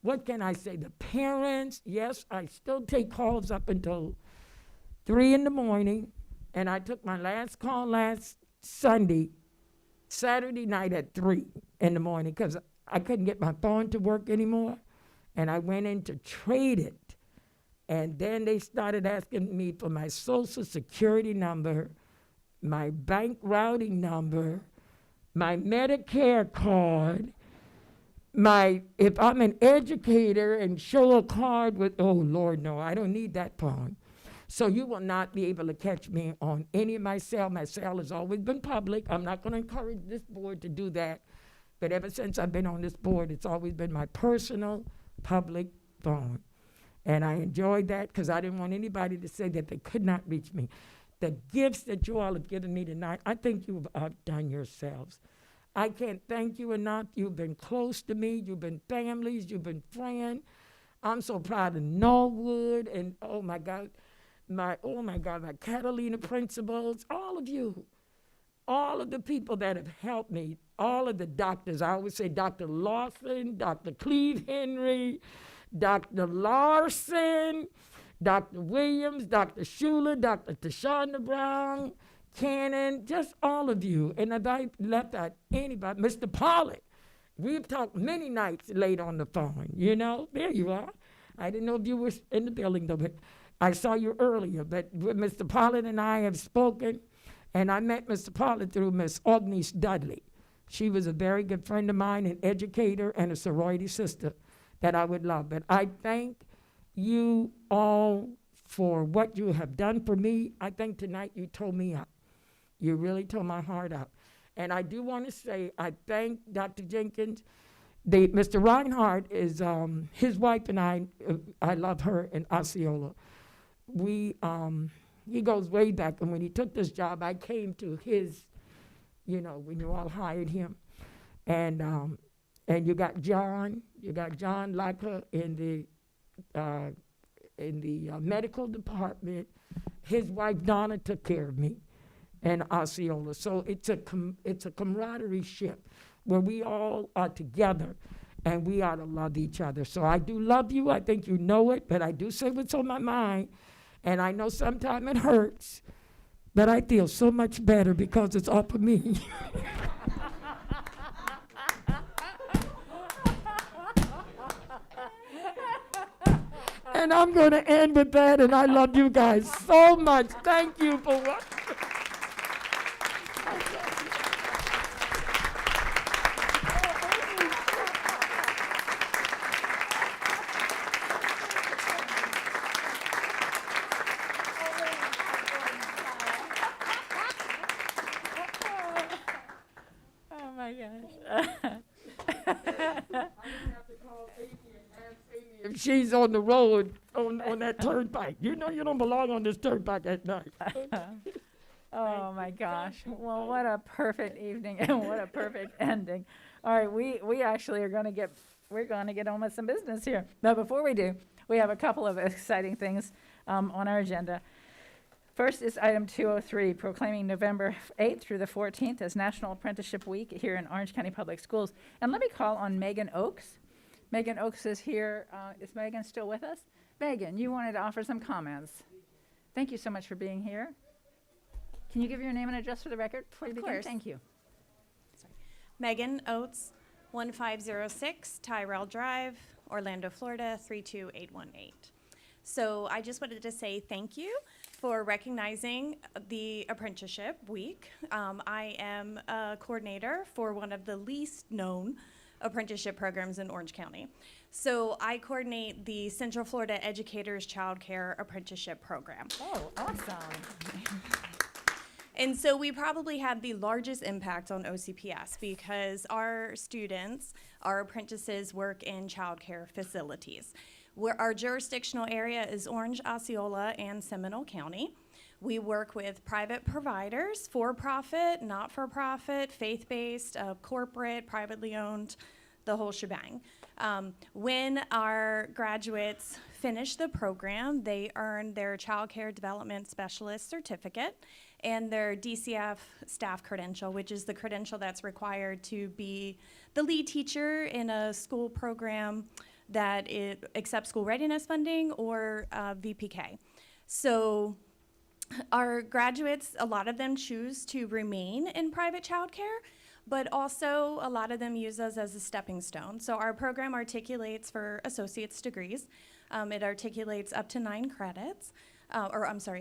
what can I say? The parents. Yes, I still take calls up until 3 in the morning. And I took my last call last Saturday night at 3 in the morning because I couldn't get my phone to work anymore, and I went in to trade it. And then they started asking me for my social security number, my bank routing number, my Medicare card, if I'm an educator and show a card with, oh Lord, no, I don't need that phone. So you will not be able to catch me on any of my cell. My cell has always been public. I'm not going to encourage this board to do that. But ever since I've been on this board, it's always been my personal public phone. And I enjoyed that because I didn't want anybody to say that they could not reach me. The gifts that you all have given me tonight, I think you've outdone yourselves. I can't thank you enough. You've been close to me. You've been families. You've been friends. I'm so proud of Norwood and, oh my God, my Catalina principals, all of you. All of the people that have helped me, all of the doctors, I always say Dr. Lawson, Dr. Cleve Henry, Dr. Larson, Dr. Williams, Dr. Schuler, Dr. Tashonda Brown, Cannon, just all of you. And if I left out anybody, Mr. Pollard, we've talked many nights late on the phone, you know, there you are. I didn't know if you were in the building though, but I saw you earlier, but Mr. Pollard and I have spoken. And I met Mr. Pollard through Miss Agnes Dudley. She was a very good friend of mine, an educator and a sorority sister that I would love. But I thank you all for what you have done for me. I think tonight you told me up. You really told my heart out. And I do want to say I thank Dr. Jenkins. Mr. Reinhardt is, his wife and I love her in Osceola. He goes way back, and when he took this job, I came to his, you know, when you all hired him. And you got John Lacker in the medical department. His wife Donna took care of me in Osceola. So it's a camaraderie ship where we all are together, and we ought to love each other. So I do love you. I think you know it, but I do say what's on my mind. And I know sometimes it hurts, but I feel so much better because it's off of me. And I'm going to end with that, and I love you guys so much. Thank you for what. if she's on the road on that turnpike. You know you don't belong on this turnpike at night. Oh, my gosh. Well, what a perfect evening and what a perfect ending. All right, we actually are going to get on with some business here. But before we do, we have a couple of exciting things on our agenda. First is item 203, proclaiming November 8th through the 14th as National Apprenticeship Week here in Orange County Public Schools. And let me call on Megan Oakes. Megan Oakes is here. Is Megan still with us? Megan, you wanted to offer some comments. Thank you so much for being here. Can you give your name and address for the record before you begin? course. Thank you. Megan Oates, 1506 Tyrell Drive, Orlando, Florida, 32818. So I just wanted to say thank you for recognizing the Apprenticeship Week. I am a coordinator for one of the least known apprenticeship programs in Orange County. So I coordinate the Central Florida Educators Child Care Apprenticeship Program. Oh, awesome. And so we probably have the largest impact on OCPS because our students, our apprentices, work in childcare facilities. Our jurisdictional area is Orange, Osceola, and Seminole County. We work with private providers, for-profit, not-for-profit, faith-based, corporate, privately owned, the whole shebang. When our graduates finish the program, they earn their Child Care Development Specialist certificate and their DCF staff credential, which is the credential that's required to be the lead teacher in a school program that it accepts school readiness funding or VPK. So our graduates, a lot of them choose to remain in private childcare, but also a lot of them use us as a stepping stone. So our program articulates for associate's degrees. It articulates up to 9 credits, a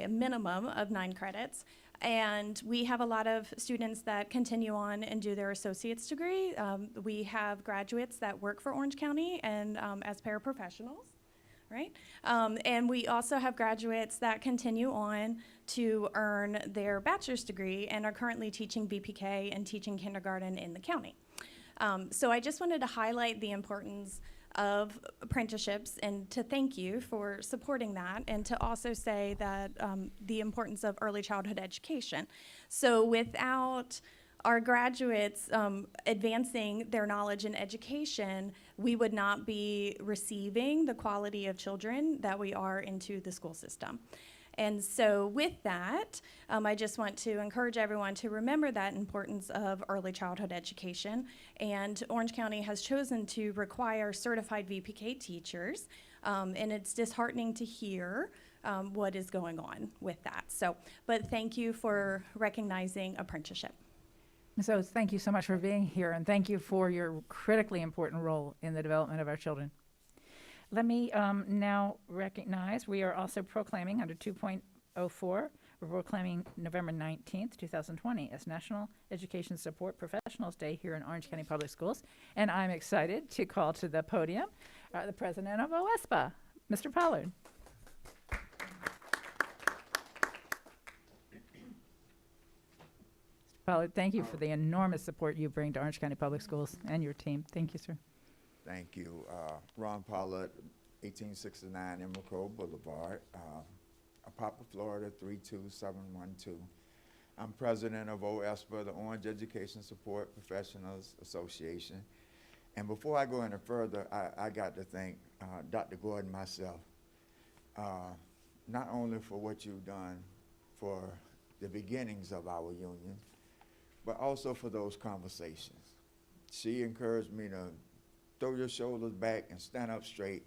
minimum of 9 credits. And we have a lot of students that continue on and do their associate's degree. We have graduates that work for Orange County and as paraprofessionals, right? And we also have graduates that continue on to earn their bachelor's degree and are currently teaching VPK and teaching kindergarten in the county. So I just wanted to highlight the importance of apprenticeships and to thank you for supporting that, and to also say that the importance of early childhood education. So without our graduates advancing their knowledge in education, we would not be receiving the quality of children that we are into the school system. And so with that, I just want to encourage everyone to remember that importance of early childhood education. And Orange County has chosen to require certified VPK teachers, and it's disheartening to hear what is going on with that. So, but thank you for recognizing apprenticeship. So thank you so much for being here, and thank you for your critically important role in the development of our children. Let me now recognize, we are also proclaiming under 2.04, we're proclaiming November 19th, 2020 as National Education Support Professionals Day here in Orange County Public Schools. And I'm excited to call to the podium the president of OSPA, Mr. Pollard. Mr. Pollard, thank you for the enormous support you bring to Orange County Public Schools and your team. Thank you, sir. Thank you. Ron Pollard, 1869 Emerald Grove Boulevard, Apopka, Florida, 32712. I'm president of OSPA, the Orange Education Support Professionals Association. And before I go any further, I got to thank Dr. Gordon myself, not only for what you've done for the beginnings of our union, but also for those conversations. She encouraged me to throw your shoulders back and stand up straight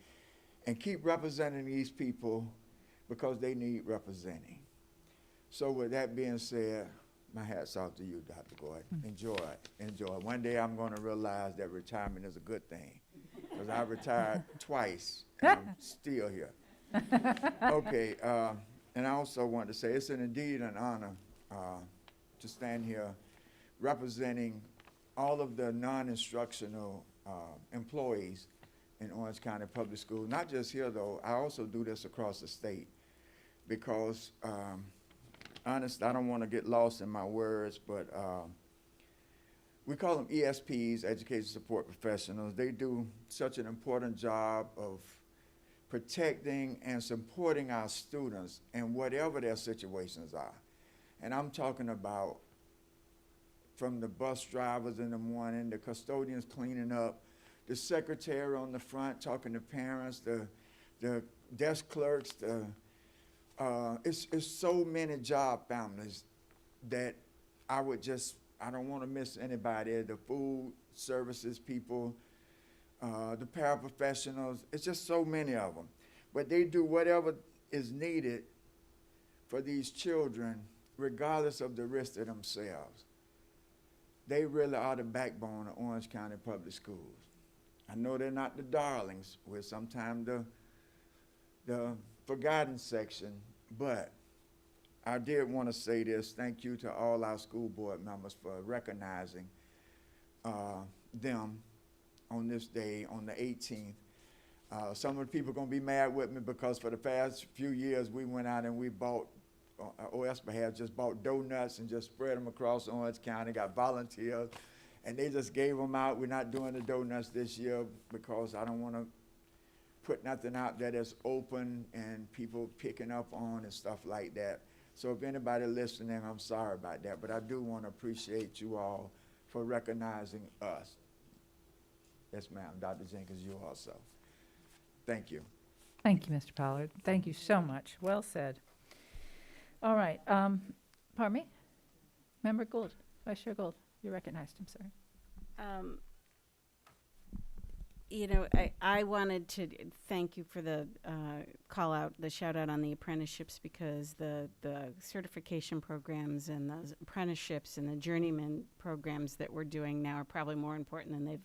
and keep representing these people because they need representing. So with that being said, my hat's off to you, Dr. Gordon. Enjoy it, enjoy it. One day I'm gonna realize that retirement is a good thing because I retired twice and I'm still here. Okay, and I also want to say it's indeed an honor to stand here representing all of the non-instructional employees in Orange County Public Schools. Not just here though, I also do this across the state because honestly, I don't want to get lost in my words, but we call them ESPs, Education Support Professionals. They do such an important job of protecting and supporting our students in whatever their situations are. And I'm talking about from the bus drivers in the morning, the custodians cleaning up, the secretary on the front talking to parents, the desk clerks, it's so many job families that I don't want to miss anybody. The food services people, the paraprofessionals, it's just so many of them. But they do whatever is needed for these children, regardless of the risk to themselves. They really are the backbone of Orange County Public Schools. I know they're not the darlings. We're sometimes the forgotten section, but I did want to say this. Thank you to all our school board members for recognizing them on this day, on the 18th. Some of the people are going to be mad with me because for the past few years we went out and we bought, OSPA has just bought donuts and just spread them across Orange County, got volunteers, and they just gave them out. We're not doing the donuts this year because I don't want to put nothing out there that's open and people picking up on and stuff like that. So if anybody listening, I'm sorry about that, but I do want to appreciate you all for recognizing us. Yes, ma'am. Dr. Jenkins, you also. Thank you. Thank you, Mr. Pollard. Thank you so much. Well said. All right. Pardon me? Member Gould, Vice Chair Gould, you're recognized. I'm sorry. You know, I wanted to thank you for the call out, the shout out on the apprenticeships, because the certification programs and the apprenticeships and the journeyman programs that we're doing now are probably more important than they've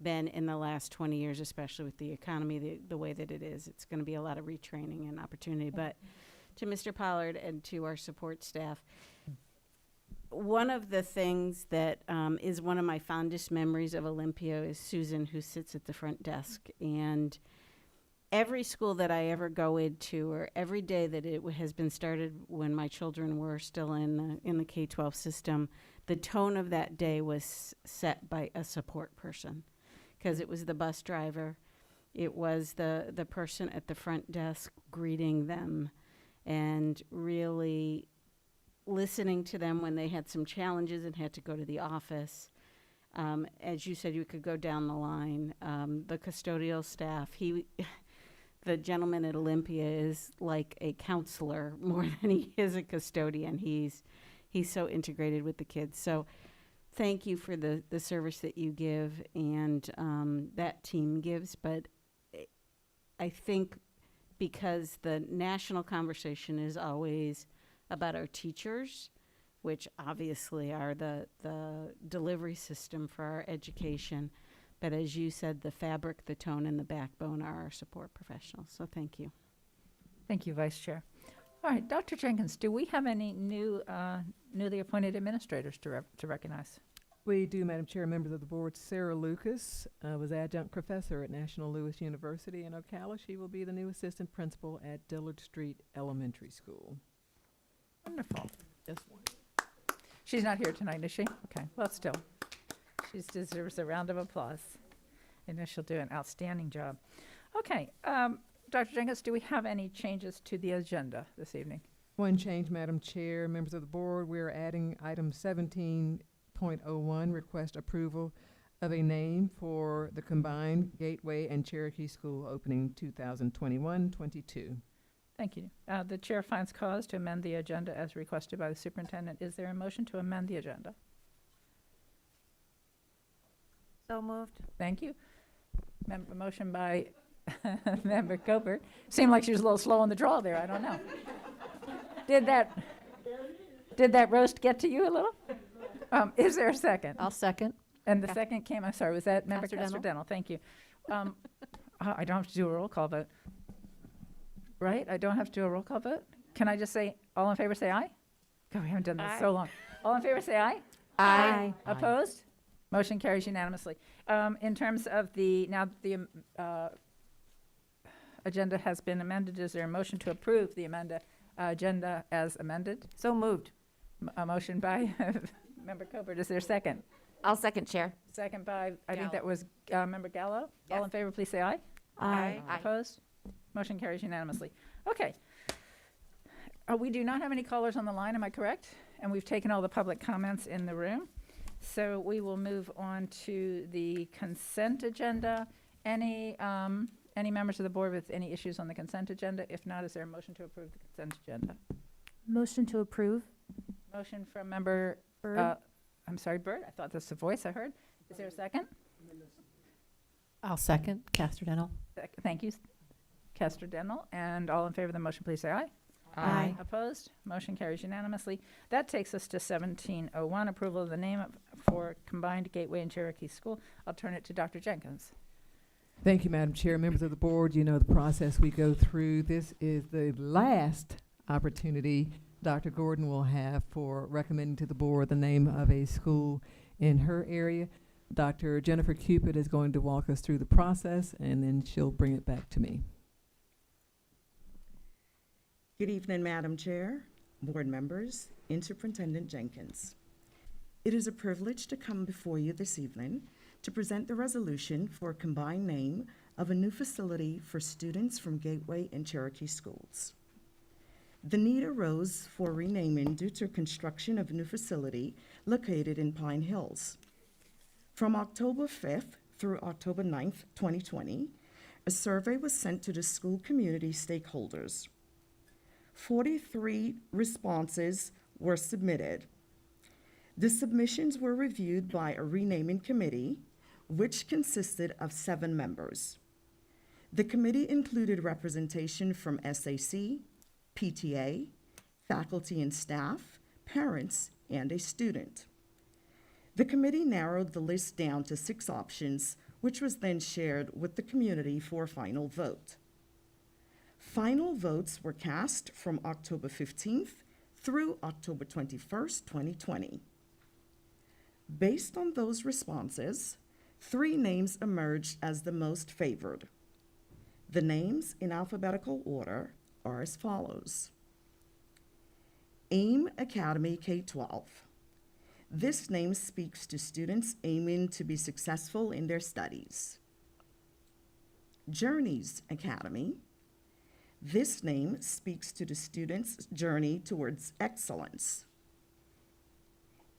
been in the last 20 years, especially with the economy the way that it is. It's going to be a lot of retraining and opportunity. But to Mr. Pollard and to our support staff, one of the things that is one of my fondest memories of Olympia is Susan, who sits at the front desk. And every school that I ever go into, or every day that it has been started when my children were still in the K-12 system, the tone of that day was set by a support person. Because it was the bus driver, it was the person at the front desk greeting them and really listening to them when they had some challenges and had to go to the office. As you said, you could go down the line. The custodial staff, the gentleman at Olympia is like a counselor more than he is a custodian. He's so integrated with the kids. So thank you for the service that you give and that team gives. But I think because the national conversation is always about our teachers, which obviously are the delivery system for our education. But as you said, the fabric, the tone, and the backbone are our support professionals. So thank you. Thank you, Vice Chair. All right, Dr. Jenkins, do we have any newly appointed administrators to recognize? We do, Madam Chair. Members of the board, Sarah Lucas was adjunct professor at National Louis University in Ocala. She will be the new assistant principal at Dillard Street Elementary School. Wonderful. She's not here tonight, is she? Okay, well, still. She deserves a round of applause. I know she'll do an outstanding job. Okay, Dr. Jenkins, do we have any changes to the agenda this evening? One change, Madam Chair. Members of the board, we are adding item 17.01, request approval of a name for the combined Gateway and Cherokee School opening 2021-22. Thank you. The chair finds cause to amend the agenda as requested by the superintendent. Is there a motion to amend the agenda? So moved. Thank you. Motion by Member Copert. Seemed like she was a little slow on the draw there. I don't know. Did that roast get to you a little? Is there a second? I'll second. And the second came, I'm sorry, was that Member Casterdental. Casterdental? Thank you. I don't have to do a roll call vote. Right? I don't have to do a roll call vote? Can I just say, all in favor say aye? God, we haven't done this so long. All in favor say aye? Aye. Opposed? Motion carries unanimously. In terms of the agenda has been amended, is there a motion to approve the agenda as amended? So moved. A motion by Member Copert. Is there a second? I'll second, Chair. Second by, I think that was Member Gallo. Yes. All in favor, please say aye. Aye. Opposed? Motion carries unanimously. Okay. We do not have any callers on the line, am I correct? And we've taken all the public comments in the room. So we will move on to the consent agenda. Any members of the board with any issues on the consent agenda? If not, is there a motion to approve the consent agenda? Motion to approve. Motion from member Byrd. I'm sorry, Byrd. I thought that's the voice I heard. Is there a second? I'll second. Castor Dental. Thank you, Kester Dental. And all in favor of the motion, please say aye. Aye. Opposed? Motion carries unanimously. That takes us to 1701, approval of the name for Combined Gateway and Cherokee School. I'll turn it to Dr. Jenkins. Thank you, Madam Chair. Members of the board, you know the process we go through. This is the last opportunity Dr. Gordon will have for recommending to the board the name of a school in her area. Dr. Jennifer Cupid is going to walk us through the process, and then she'll bring it back to me. Good evening, Madam Chair, board members, and Superintendent Jenkins. It is a privilege to come before you this evening to present the resolution for a combined name of a new facility for students from Gateway and Cherokee schools. The need arose for renaming due to construction of a new facility located in Pine Hills. From October 5th through October 9th, 2020, a survey was sent to the school community stakeholders. 43 responses were submitted. The submissions were reviewed by a renaming committee, which consisted of 7 members. The committee included representation from SAC, PTA, faculty and staff, parents, and a student. The committee narrowed the list down to 6 options, which was then shared with the community for a final vote. Final votes were cast from October 15th through October 21st, 2020. Based on those responses, 3 names emerged as the most favored. The names in alphabetical order are as follows. AIM Academy K-12. This name speaks to students aiming to be successful in their studies. Journeys Academy. This name speaks to the students' journey towards excellence.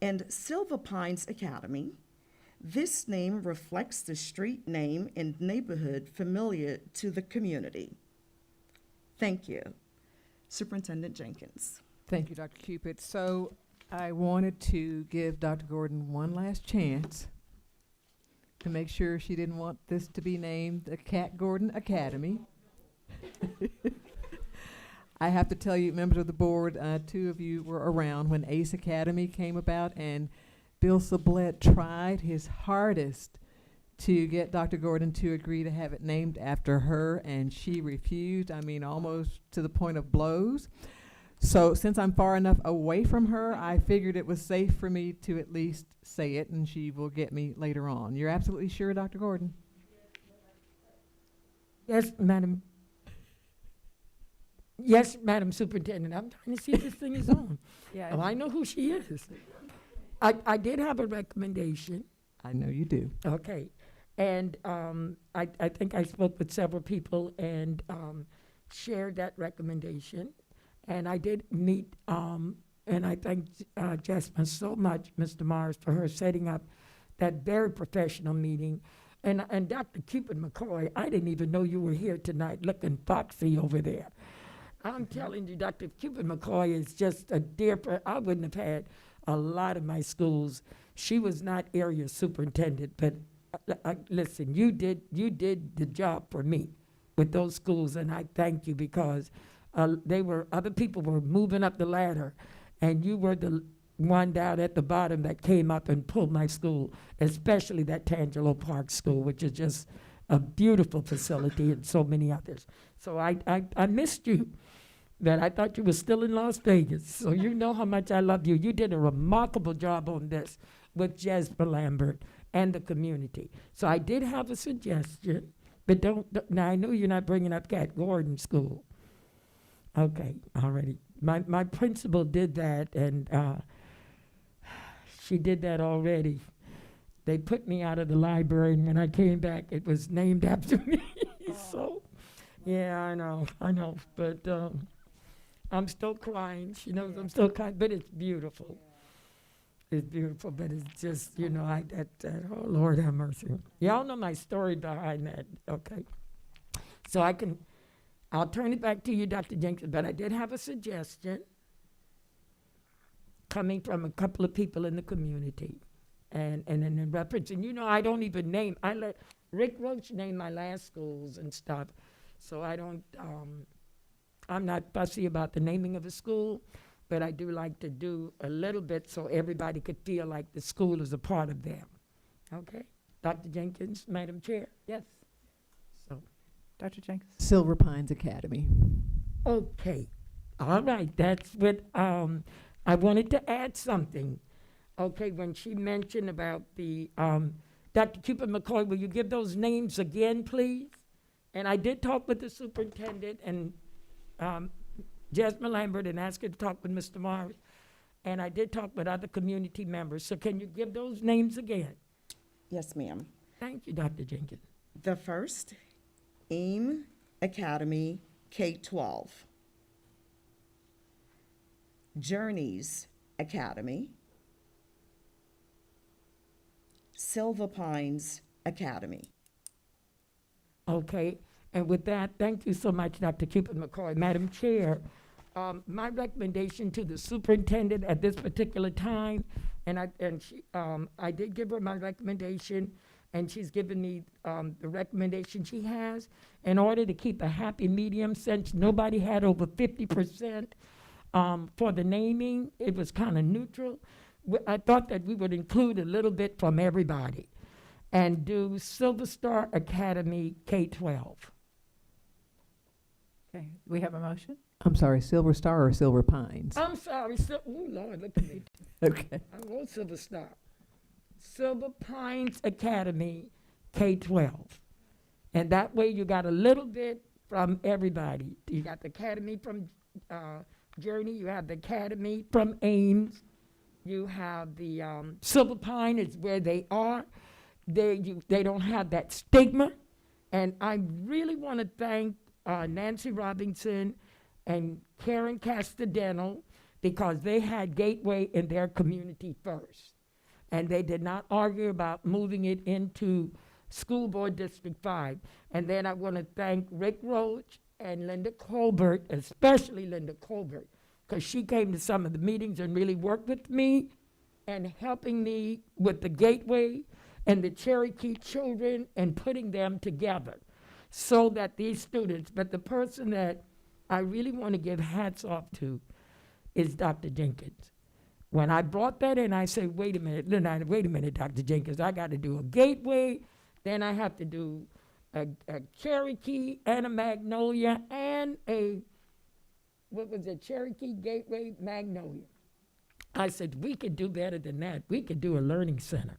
And Silver Pines Academy. This name reflects the street name and neighborhood familiar to the community. Thank you. Superintendent Jenkins. Thank you, Dr. Cupid. So I wanted to give Dr. Gordon one last chance to make sure she didn't want this to be named the Cat Gordon Academy. I have to tell you, members of the board, 2 of you were around when ACE Academy came about, and Bill Sublette tried his hardest to get Dr. Gordon to agree to have it named after her, and she refused, I mean, almost to the point of blows. So since I'm far enough away from her, I figured it was safe for me to at least say it, and she will get me later on. You're absolutely sure, Dr. Gordon? Yes, Madam. Yes, Madam Superintendent. I'm trying to see if this thing is on. Yeah. Oh, I know who she is. I did have a recommendation. I know you do. Okay. And I think I spoke with several people and shared that recommendation. And I did meet, and I thank Jasmine so much, Mr. Mars, for her setting up that very professional meeting. And Dr. Cupid McCoy, I didn't even know you were here tonight, looking foxy over there. I'm telling you, Dr. Cupid McCoy is just a dear I wouldn't have had a lot of my schools. She was not area superintendent, but listen, you did the job for me with those schools, and I thank you because other people were moving up the ladder, and you were the one down at the bottom that came up and pulled my school, especially that Tangelo Park School, which is just a beautiful facility, and so many others. So I missed you, but I thought you were still in Las Vegas. So you know how much I love you. You did a remarkable job on this with Jasper Lambert and the community. So I did have a suggestion, but now I know you're not bringing up Cat Gordon School. Okay, already. My principal did that, and she did that already. They put me out of the library, and when I came back, it was named after me. So Yeah, I know, but I'm still crying. She knows I'm still crying, but it's beautiful. It's beautiful, but it's just, oh, Lord have mercy. Y'all know my story behind that, okay? So I'll turn it back to you, Dr. Jenkins, but I did have a suggestion coming from a couple of people in the community. And in reference, and I don't even name, I let Rick Roach name my last schools and stuff. So I'm not fussy about the naming of a school, but I do like to do a little bit so everybody could feel like the school is a part of them. Okay? Dr. Jenkins, Madam Chair? Yes. So, Dr. Jenkins? Silver Pines Academy. okay. All right, that's what, I wanted to add something. Okay, when she mentioned about the, Dr. Cooper McCoy, will you give those names again, please? And I did talk with the superintendent and Jasmine Lambert and asked her to talk with Mr. Morris. And I did talk with other community members. So can you give those names again? Yes, ma'am. Thank you, Dr. Jenkins. The first, AIM Academy K-12. Journeys Academy. Silver Pines Academy. Okay, and with that, thank you so much, Dr. Cupid McCoy. Madam Chair, my recommendation to the superintendent at this particular time, I did give her my recommendation, and she's given me the recommendation she has in order to keep a happy medium, since nobody had over 50% for the naming. It was kind of neutral. I thought that we would include a little bit from everybody and do Silver Star Academy K-12. Okay, we have a motion? I'm sorry, Silver Star or Silver Pines? I'm sorry, oh Lord, look at me. Okay. I want Silver Star. Silver Pines Academy K-12. And that way you got a little bit from everybody. You got the academy from Journey, you have the academy from Ames, you have the Silver Pine is where they are. They don't have that stigma. And I really want to thank Nancy Robinson and Karen Castadental, because they had Gateway in their community first. And they did not argue about moving it into School Board District 5. And then I want to thank Rick Roach and Linda Colbert, especially Linda Colbert, because she came to some of the meetings and really worked with me and helping me with the Gateway and the Cherokee children and putting them together so that these students, but the person that I really want to give hats off to is Dr. Jenkins. When I brought that in, I said, wait a minute, Dr. Jenkins, I got to do a Gateway, then I have to do a Cherokee and a Magnolia and Cherokee, Gateway, Magnolia. I said, we could do better than that. We could do a learning center.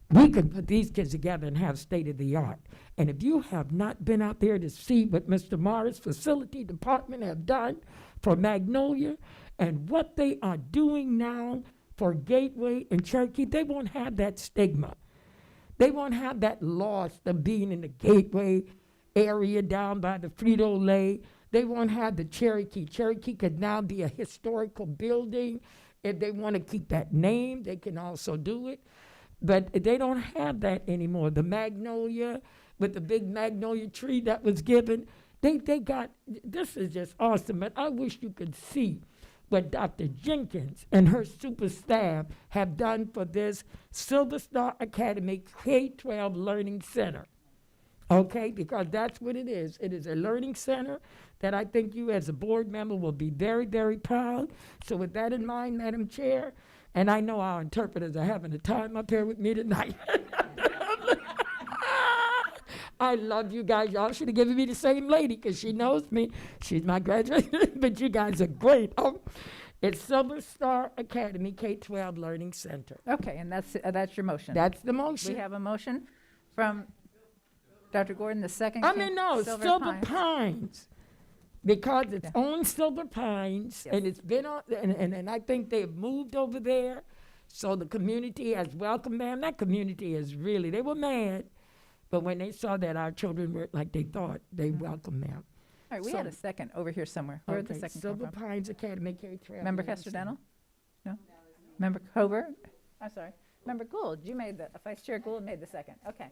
We could put these kids together and have state-of-the-art. And if you have not been out there to see what Mr. Morris' facility department have done for Magnolia and what they are doing now for Gateway and Cherokee, they won't have that stigma. They won't have that loss of being in the Gateway area down by the Frito-Lay. They won't have the Cherokee. Cherokee could now be a historical building. If they want to keep that name, they can also do it. But they don't have that anymore. The Magnolia, with the big Magnolia tree that was given, they got, this is just awesome. But I wish you could see what Dr. Jenkins and her super staff have done for this Silver Star Academy K-12 Learning Center. Okay, because that's what it is. It is a learning center that I think you as a board member will be very, very proud. So with that in mind, Madam Chair, and I know our interpreters are having a time up here with me tonight. I love you guys. Y'all should have given me the same lady because she knows me. She's my graduate, but you guys are great. It's Silver Star Academy K-12 Learning Center. Okay, and that's your motion. That's the motion. We have a motion from Dr. Gordon, the second. Silver Pines. Because it's on Silver Pines, Yes. and it's been on, and I think they've moved over there, so the community has welcomed them. That community is really, they were mad, But when they saw that our children were like they thought, they welcomed them. All right, we So- had a second over here somewhere. Where did the Okay, second come Silver from? Pines Academy, K Trail. Member Castellano? No? Member Covert? I'm sorry. Member Gould, you made the, Vice Chair Gould made the second. Okay.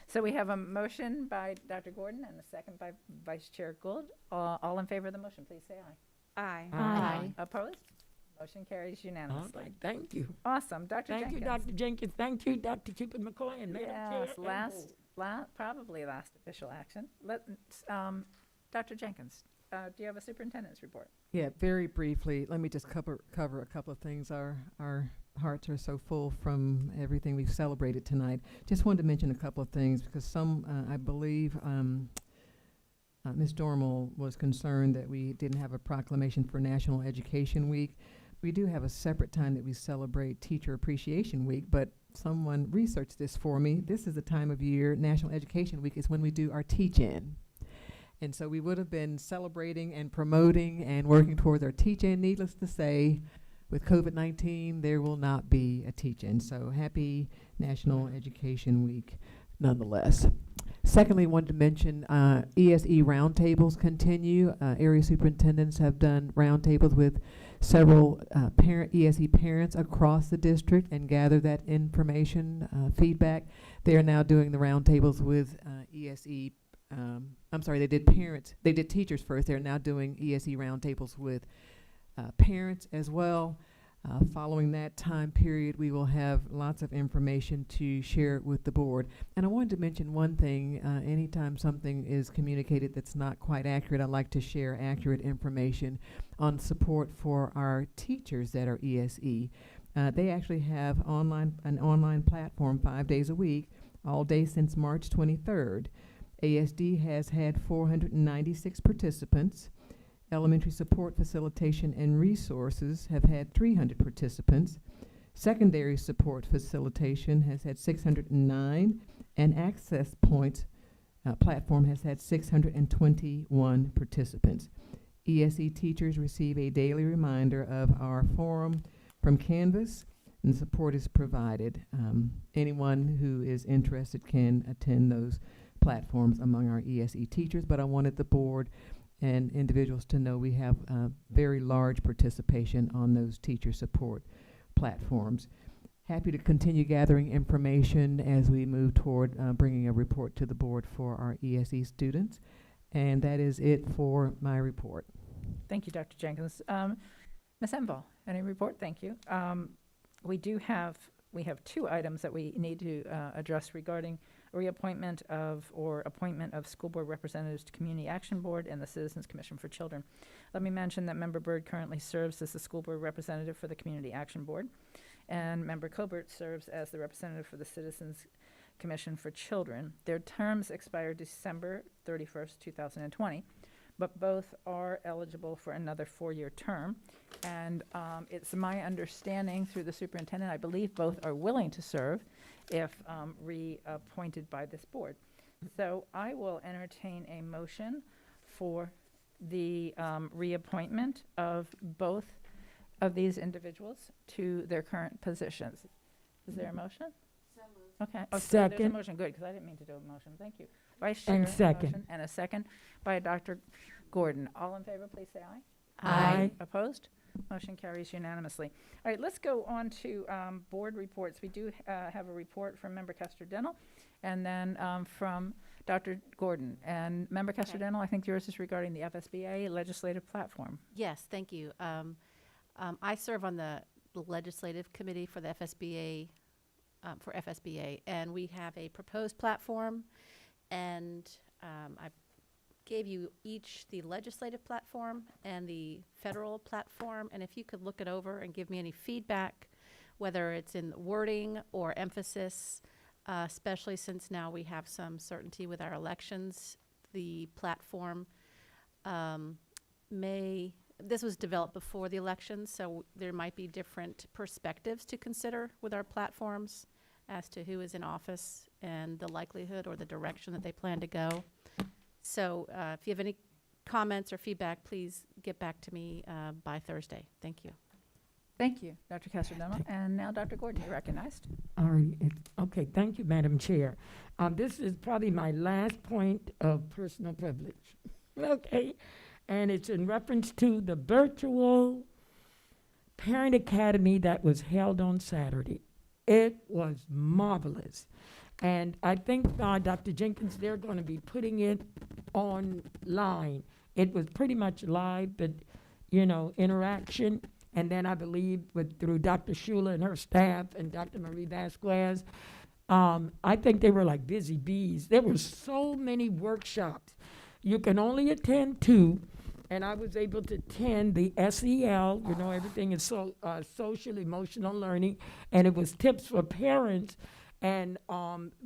So we have a motion by Dr. Gordon and a second by Vice Chair Gould. All in favor of the motion, please say aye. Aye. Aye. Opposed? Motion carries All unanimously. right, thank you. Awesome. Dr. Thank Jenkins. you, Dr. Jenkins. Thank you, Dr. Cooper McCoy and Madam Chair. Yes, and board. probably last official action. Dr. Jenkins, do you have a superintendent's report? Yeah, very briefly, let me just cover a couple of things. Our hearts are so full from everything we've celebrated tonight. Just wanted to mention a couple of things because I believe, Ms. Dormal was concerned that we didn't have a proclamation for National Education Week. We do have a separate time that we celebrate Teacher Appreciation Week, but someone researched this for me. This is the time of year, National Education Week is when we do our teach-in. And so we would have been celebrating and promoting and working towards our teach-in. Needless to say, with COVID-19, there will not be a teach-in. So happy National Education Week nonetheless. Secondly, wanted to mention ESE roundtables continue. Area superintendents have done roundtables with several ESE parents across the district and gather that information, feedback. They are now doing the roundtables with ESE. They did teachers first. They're now doing ESE roundtables with parents as well. Following that time period, we will have lots of information to share with the board. And I wanted to mention one thing. Anytime something is communicated that's not quite accurate, I like to share accurate information on support for our teachers that are ESE. They actually have an online platform 5 days a week, all day since March 23rd. ASD has had 496 participants. Elementary support facilitation and resources have had 300 participants. Secondary support facilitation has had 609, and access points platform has had 621 participants. ESE teachers receive a daily reminder of our forum from Canvas, and support is provided. Anyone who is interested can attend those platforms among our ESE teachers, but I wanted the board and individuals to know we have very large participation on those teacher support platforms. Happy to continue gathering information as we move toward bringing a report to the board for our ESE students. And that is it for my report. Thank you, Dr. Jenkins. Ms. Enval, any report? Thank you. We have two items that we need to address regarding reappointment of or appointment of school board representatives to Community Action Board and the Citizens Commission for Children. Let me mention that Member Byrd currently serves as the school board representative for the Community Action Board, and Member Cobert serves as the representative for the Citizens Commission for Children. Their terms expire December 31st, 2020, but both are eligible for another 4-year term. And it's my understanding through the superintendent, I believe both are willing to serve if reappointed by this board. So I will entertain a motion for the reappointment of both of these individuals to their current positions. Is there a motion? So moved. Okay. Oh, so there's a Second. motion. Good, because I didn't mean to do a motion. Thank you. Vice Chair. And second. Motion, and a second by Dr. Gordon. All in favor, please say aye. Aye. Opposed? Motion carries unanimously. All right, let's go on to board reports. We do have a report from Member Castor-Dental and then from Dr. Gordon. And Member Castor-Dental, I think yours is regarding the FSBA legislative platform. Yes, thank you. I serve on the legislative committee for the FSBA, and we have a proposed platform, and I gave you each the legislative platform and the federal platform, and if you could look it over and give me any feedback, whether it's in wording or emphasis, especially since now we have some certainty with our elections. The platform this was developed before the elections, so there might be different perspectives to consider with our platforms as to who is in office and the likelihood or the direction that they plan to go. So if you have any comments or feedback, please get back to me by Thursday. Thank you. Thank you, Dr. Castrodema. And now, Dr. Gordon, you're recognized. All right, okay, thank you, Madam Chair. This is probably my last point of personal privilege, okay? And it's in reference to the virtual Parent Academy that was held on Saturday. It was marvelous. And I think, Dr. Jenkins, they're going to be putting it online. It was pretty much live, but, you know, interaction. And then I believe through Dr. Shula and her staff and Dr. Marie Vasquez, I think they were like busy bees. There were so many workshops. You can only attend 2, and I was able to attend the SEL, you know, everything is social, emotional learning, and it was tips for parents and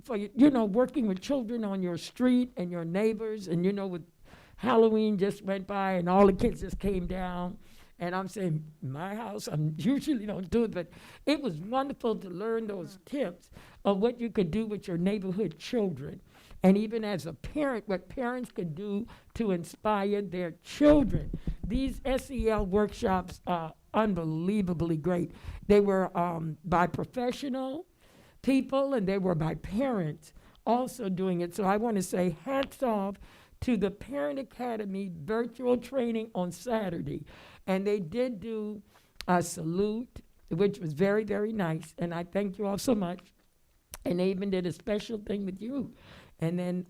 for, you know, working with children on your street and your neighbors, and, you know, with Halloween just went by and all the kids just came down. And I'm saying, my house, I usually don't do it, but it was wonderful to learn those tips of what you could do with your neighborhood children. And even as a parent, what parents could do to inspire their children. These SEL workshops are unbelievably great. They were by professional people, and they were by parents also doing it. So I want to say hats off to the Parent Academy virtual training on Saturday. And they did do a salute, which was very, very nice. And I thank you all so much. And they even did a special thing with you. And then,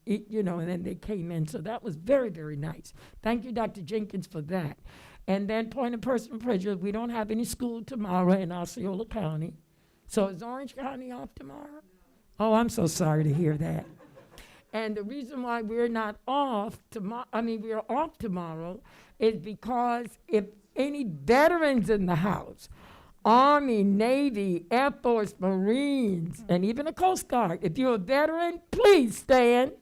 you know, and then they came in. So that was very, very nice. Thank you, Dr. Jenkins, for that. And then, point of personal prejudice, we don't have any school tomorrow in Osceola County. So is Orange County off tomorrow? Oh, I'm so sorry to hear that. And the reason why we're not off tomorrow, we're off tomorrow, is because if any veterans in the house, Army, Navy, Air Force, Marines, and even the Coast Guard, if you're a veteran, please stand.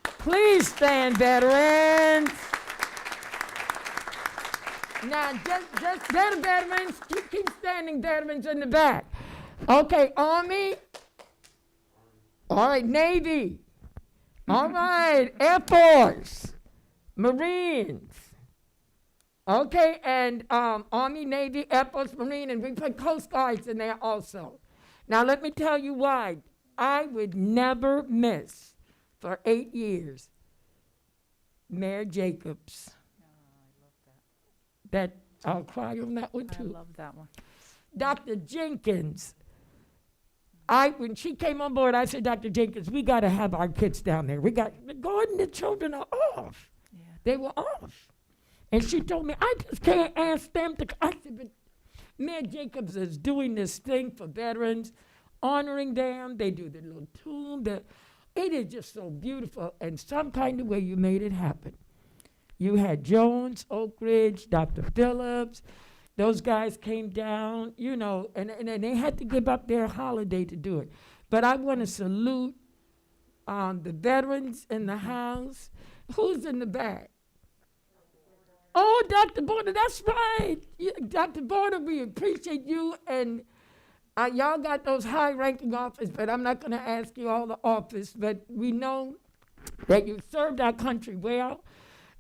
Please stand, veterans. Now, just get a veterans, keep standing, veterans in the back. Okay, Army. All right, Navy. All right, Air Force, Marines. Okay, and Army, Navy, Air Force, Marine, and we put Coast Guards in there also. Now, let me tell you why. I would never miss, for 8 years, Mayor Jacobs. That I'll cry on that one, too. I love that one. Dr. Jenkins. When she came on board, I said, Dr. Jenkins, we got to have our kids down there. Gordon, the children are off. Yeah. They were off. And she told me, I just can't ask them to. I said, but Mayor Jacobs is doing this thing for veterans, honoring them. They do the little tune. It is just so beautiful. And some kind of way you made it happen. You had Jones, Oak Ridge, Dr. Phillips. Those guys came down, you know, and they had to give up their holiday to do it. But I want to salute the veterans in the house. Who's in the back? Oh, Dr. Border, that's right. Dr. Border, we appreciate you. And y'all got those high-ranking office, but I'm not going to ask you all the office. But we know that you served our country well.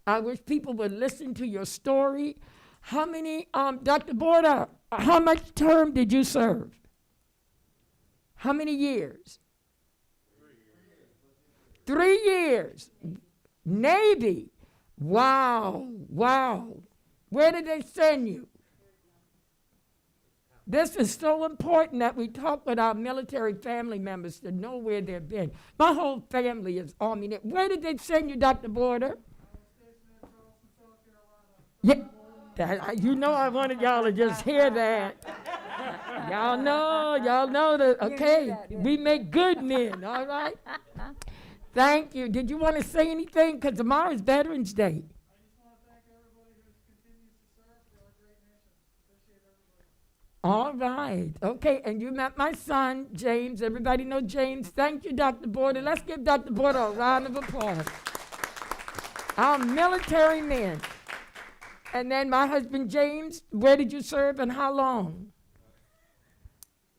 I wish people would listen to your story. How many, Dr. Border, how much term did you serve? How many years? 3 years. Navy. Wow, wow. Where did they send you? This is so important that we talk with our military family members to know where they've been. My whole family is Army. Where did they send you, Dr. Border? Yeah. You know I wanted y'all to just hear that. Y'all know that, okay, we make good men, all right? Thank you. Did you want to say anything? Because tomorrow is Veterans Day. All right, okay, and you met my son, James. Everybody know James. Thank you, Dr. Border. Let's give Dr. Border a round of applause. Our military men. And then my husband, James, where did you serve and how long?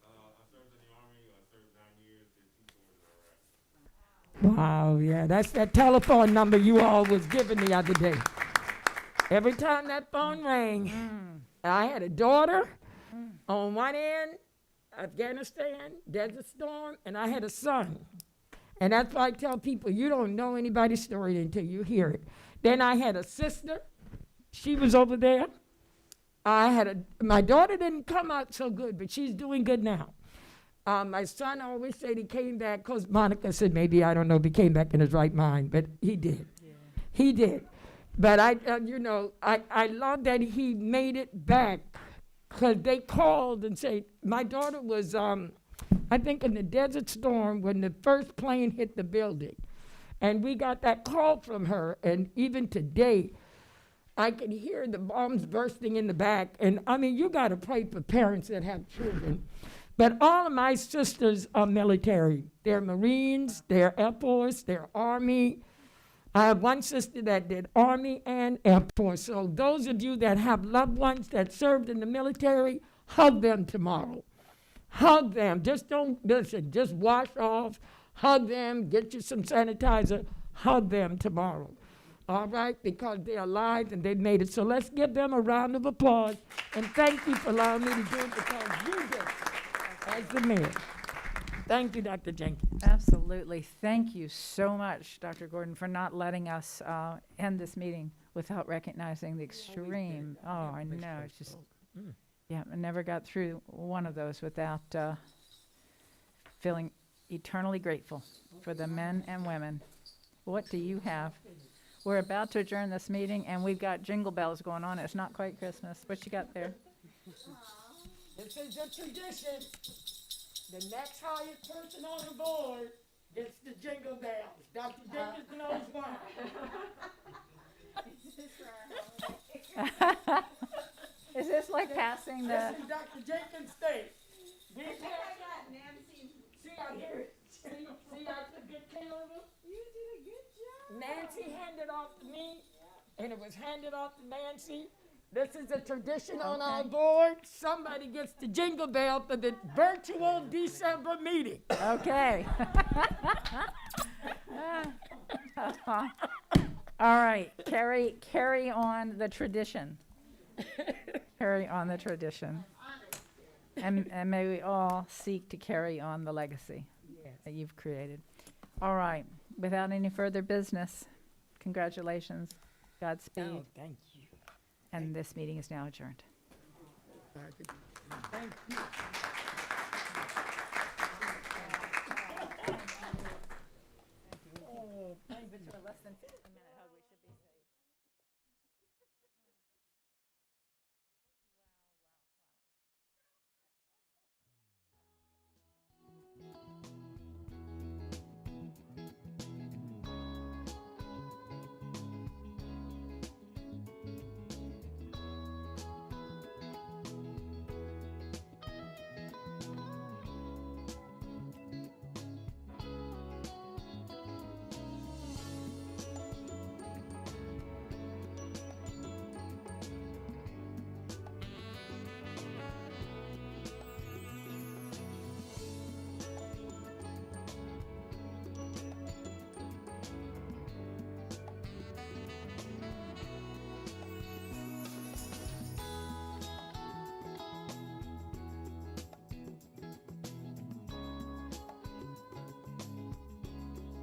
I served in the Army. I served 9 years. Wow, yeah, that's that telephone number you all was giving the other day. Every time that phone rang, I had a daughter on one end, Afghanistan, Desert Storm, and I had a son. And that's why I tell people, you don't know anybody's story until you hear it. Then I had a sister. She was over there. My daughter didn't come out so good, but she's doing good now. My son always said he came back, because Monica said maybe, I don't know if he came back in his right mind, but he did. Yeah. He did. But I love that he made it back, because they called and said, my daughter was, I think in the Desert Storm when the first plane hit the building. And we got that call from her, and even today, I can hear the bombs bursting in the back. And I mean, you got to pray for parents that have children. But all of my sisters are military. They're Marines, they're Air Force, they're Army. I have one sister that did Army and Air Force. So those of you that have loved ones that served in the military, hug them tomorrow. Hug them. Just don't listen. Just wash off. Hug them. Get you some sanitizer. Hug them tomorrow. All right? Because they're alive and they've made it. So let's give them a round of applause. And thank you for allowing me to do it because you did it as the mayor. Thank you, Dr. Jenkins. Absolutely. Thank you so much, Dr. Gordon, for not letting us end this meeting without recognizing the extreme. Oh, I know. It's just, yeah, I never got through one of those without feeling eternally grateful for the men and women. What do you have? We're about to adjourn this meeting, and we've got jingle bells going on. It's not quite Christmas. What you got there? This is a tradition. The next highest person on the board gets the jingle bells. Dr. Jenkins knows why. Is this like passing the? This is Dr. Jenkins' state. See out here. See, I took good care of him. You did a good job. Nancy handed off to me, and it was handed off to Nancy. This is a tradition on our board. Somebody gets the jingle bell for the virtual December meeting. Okay. All right, carry on the tradition. Carry on the tradition. And may we all seek to carry on the legacy that you've created. All right, without any further business, congratulations, Godspeed. Oh, thank you. And this meeting is now adjourned. Thank you. Oh, thank you. Less than 50.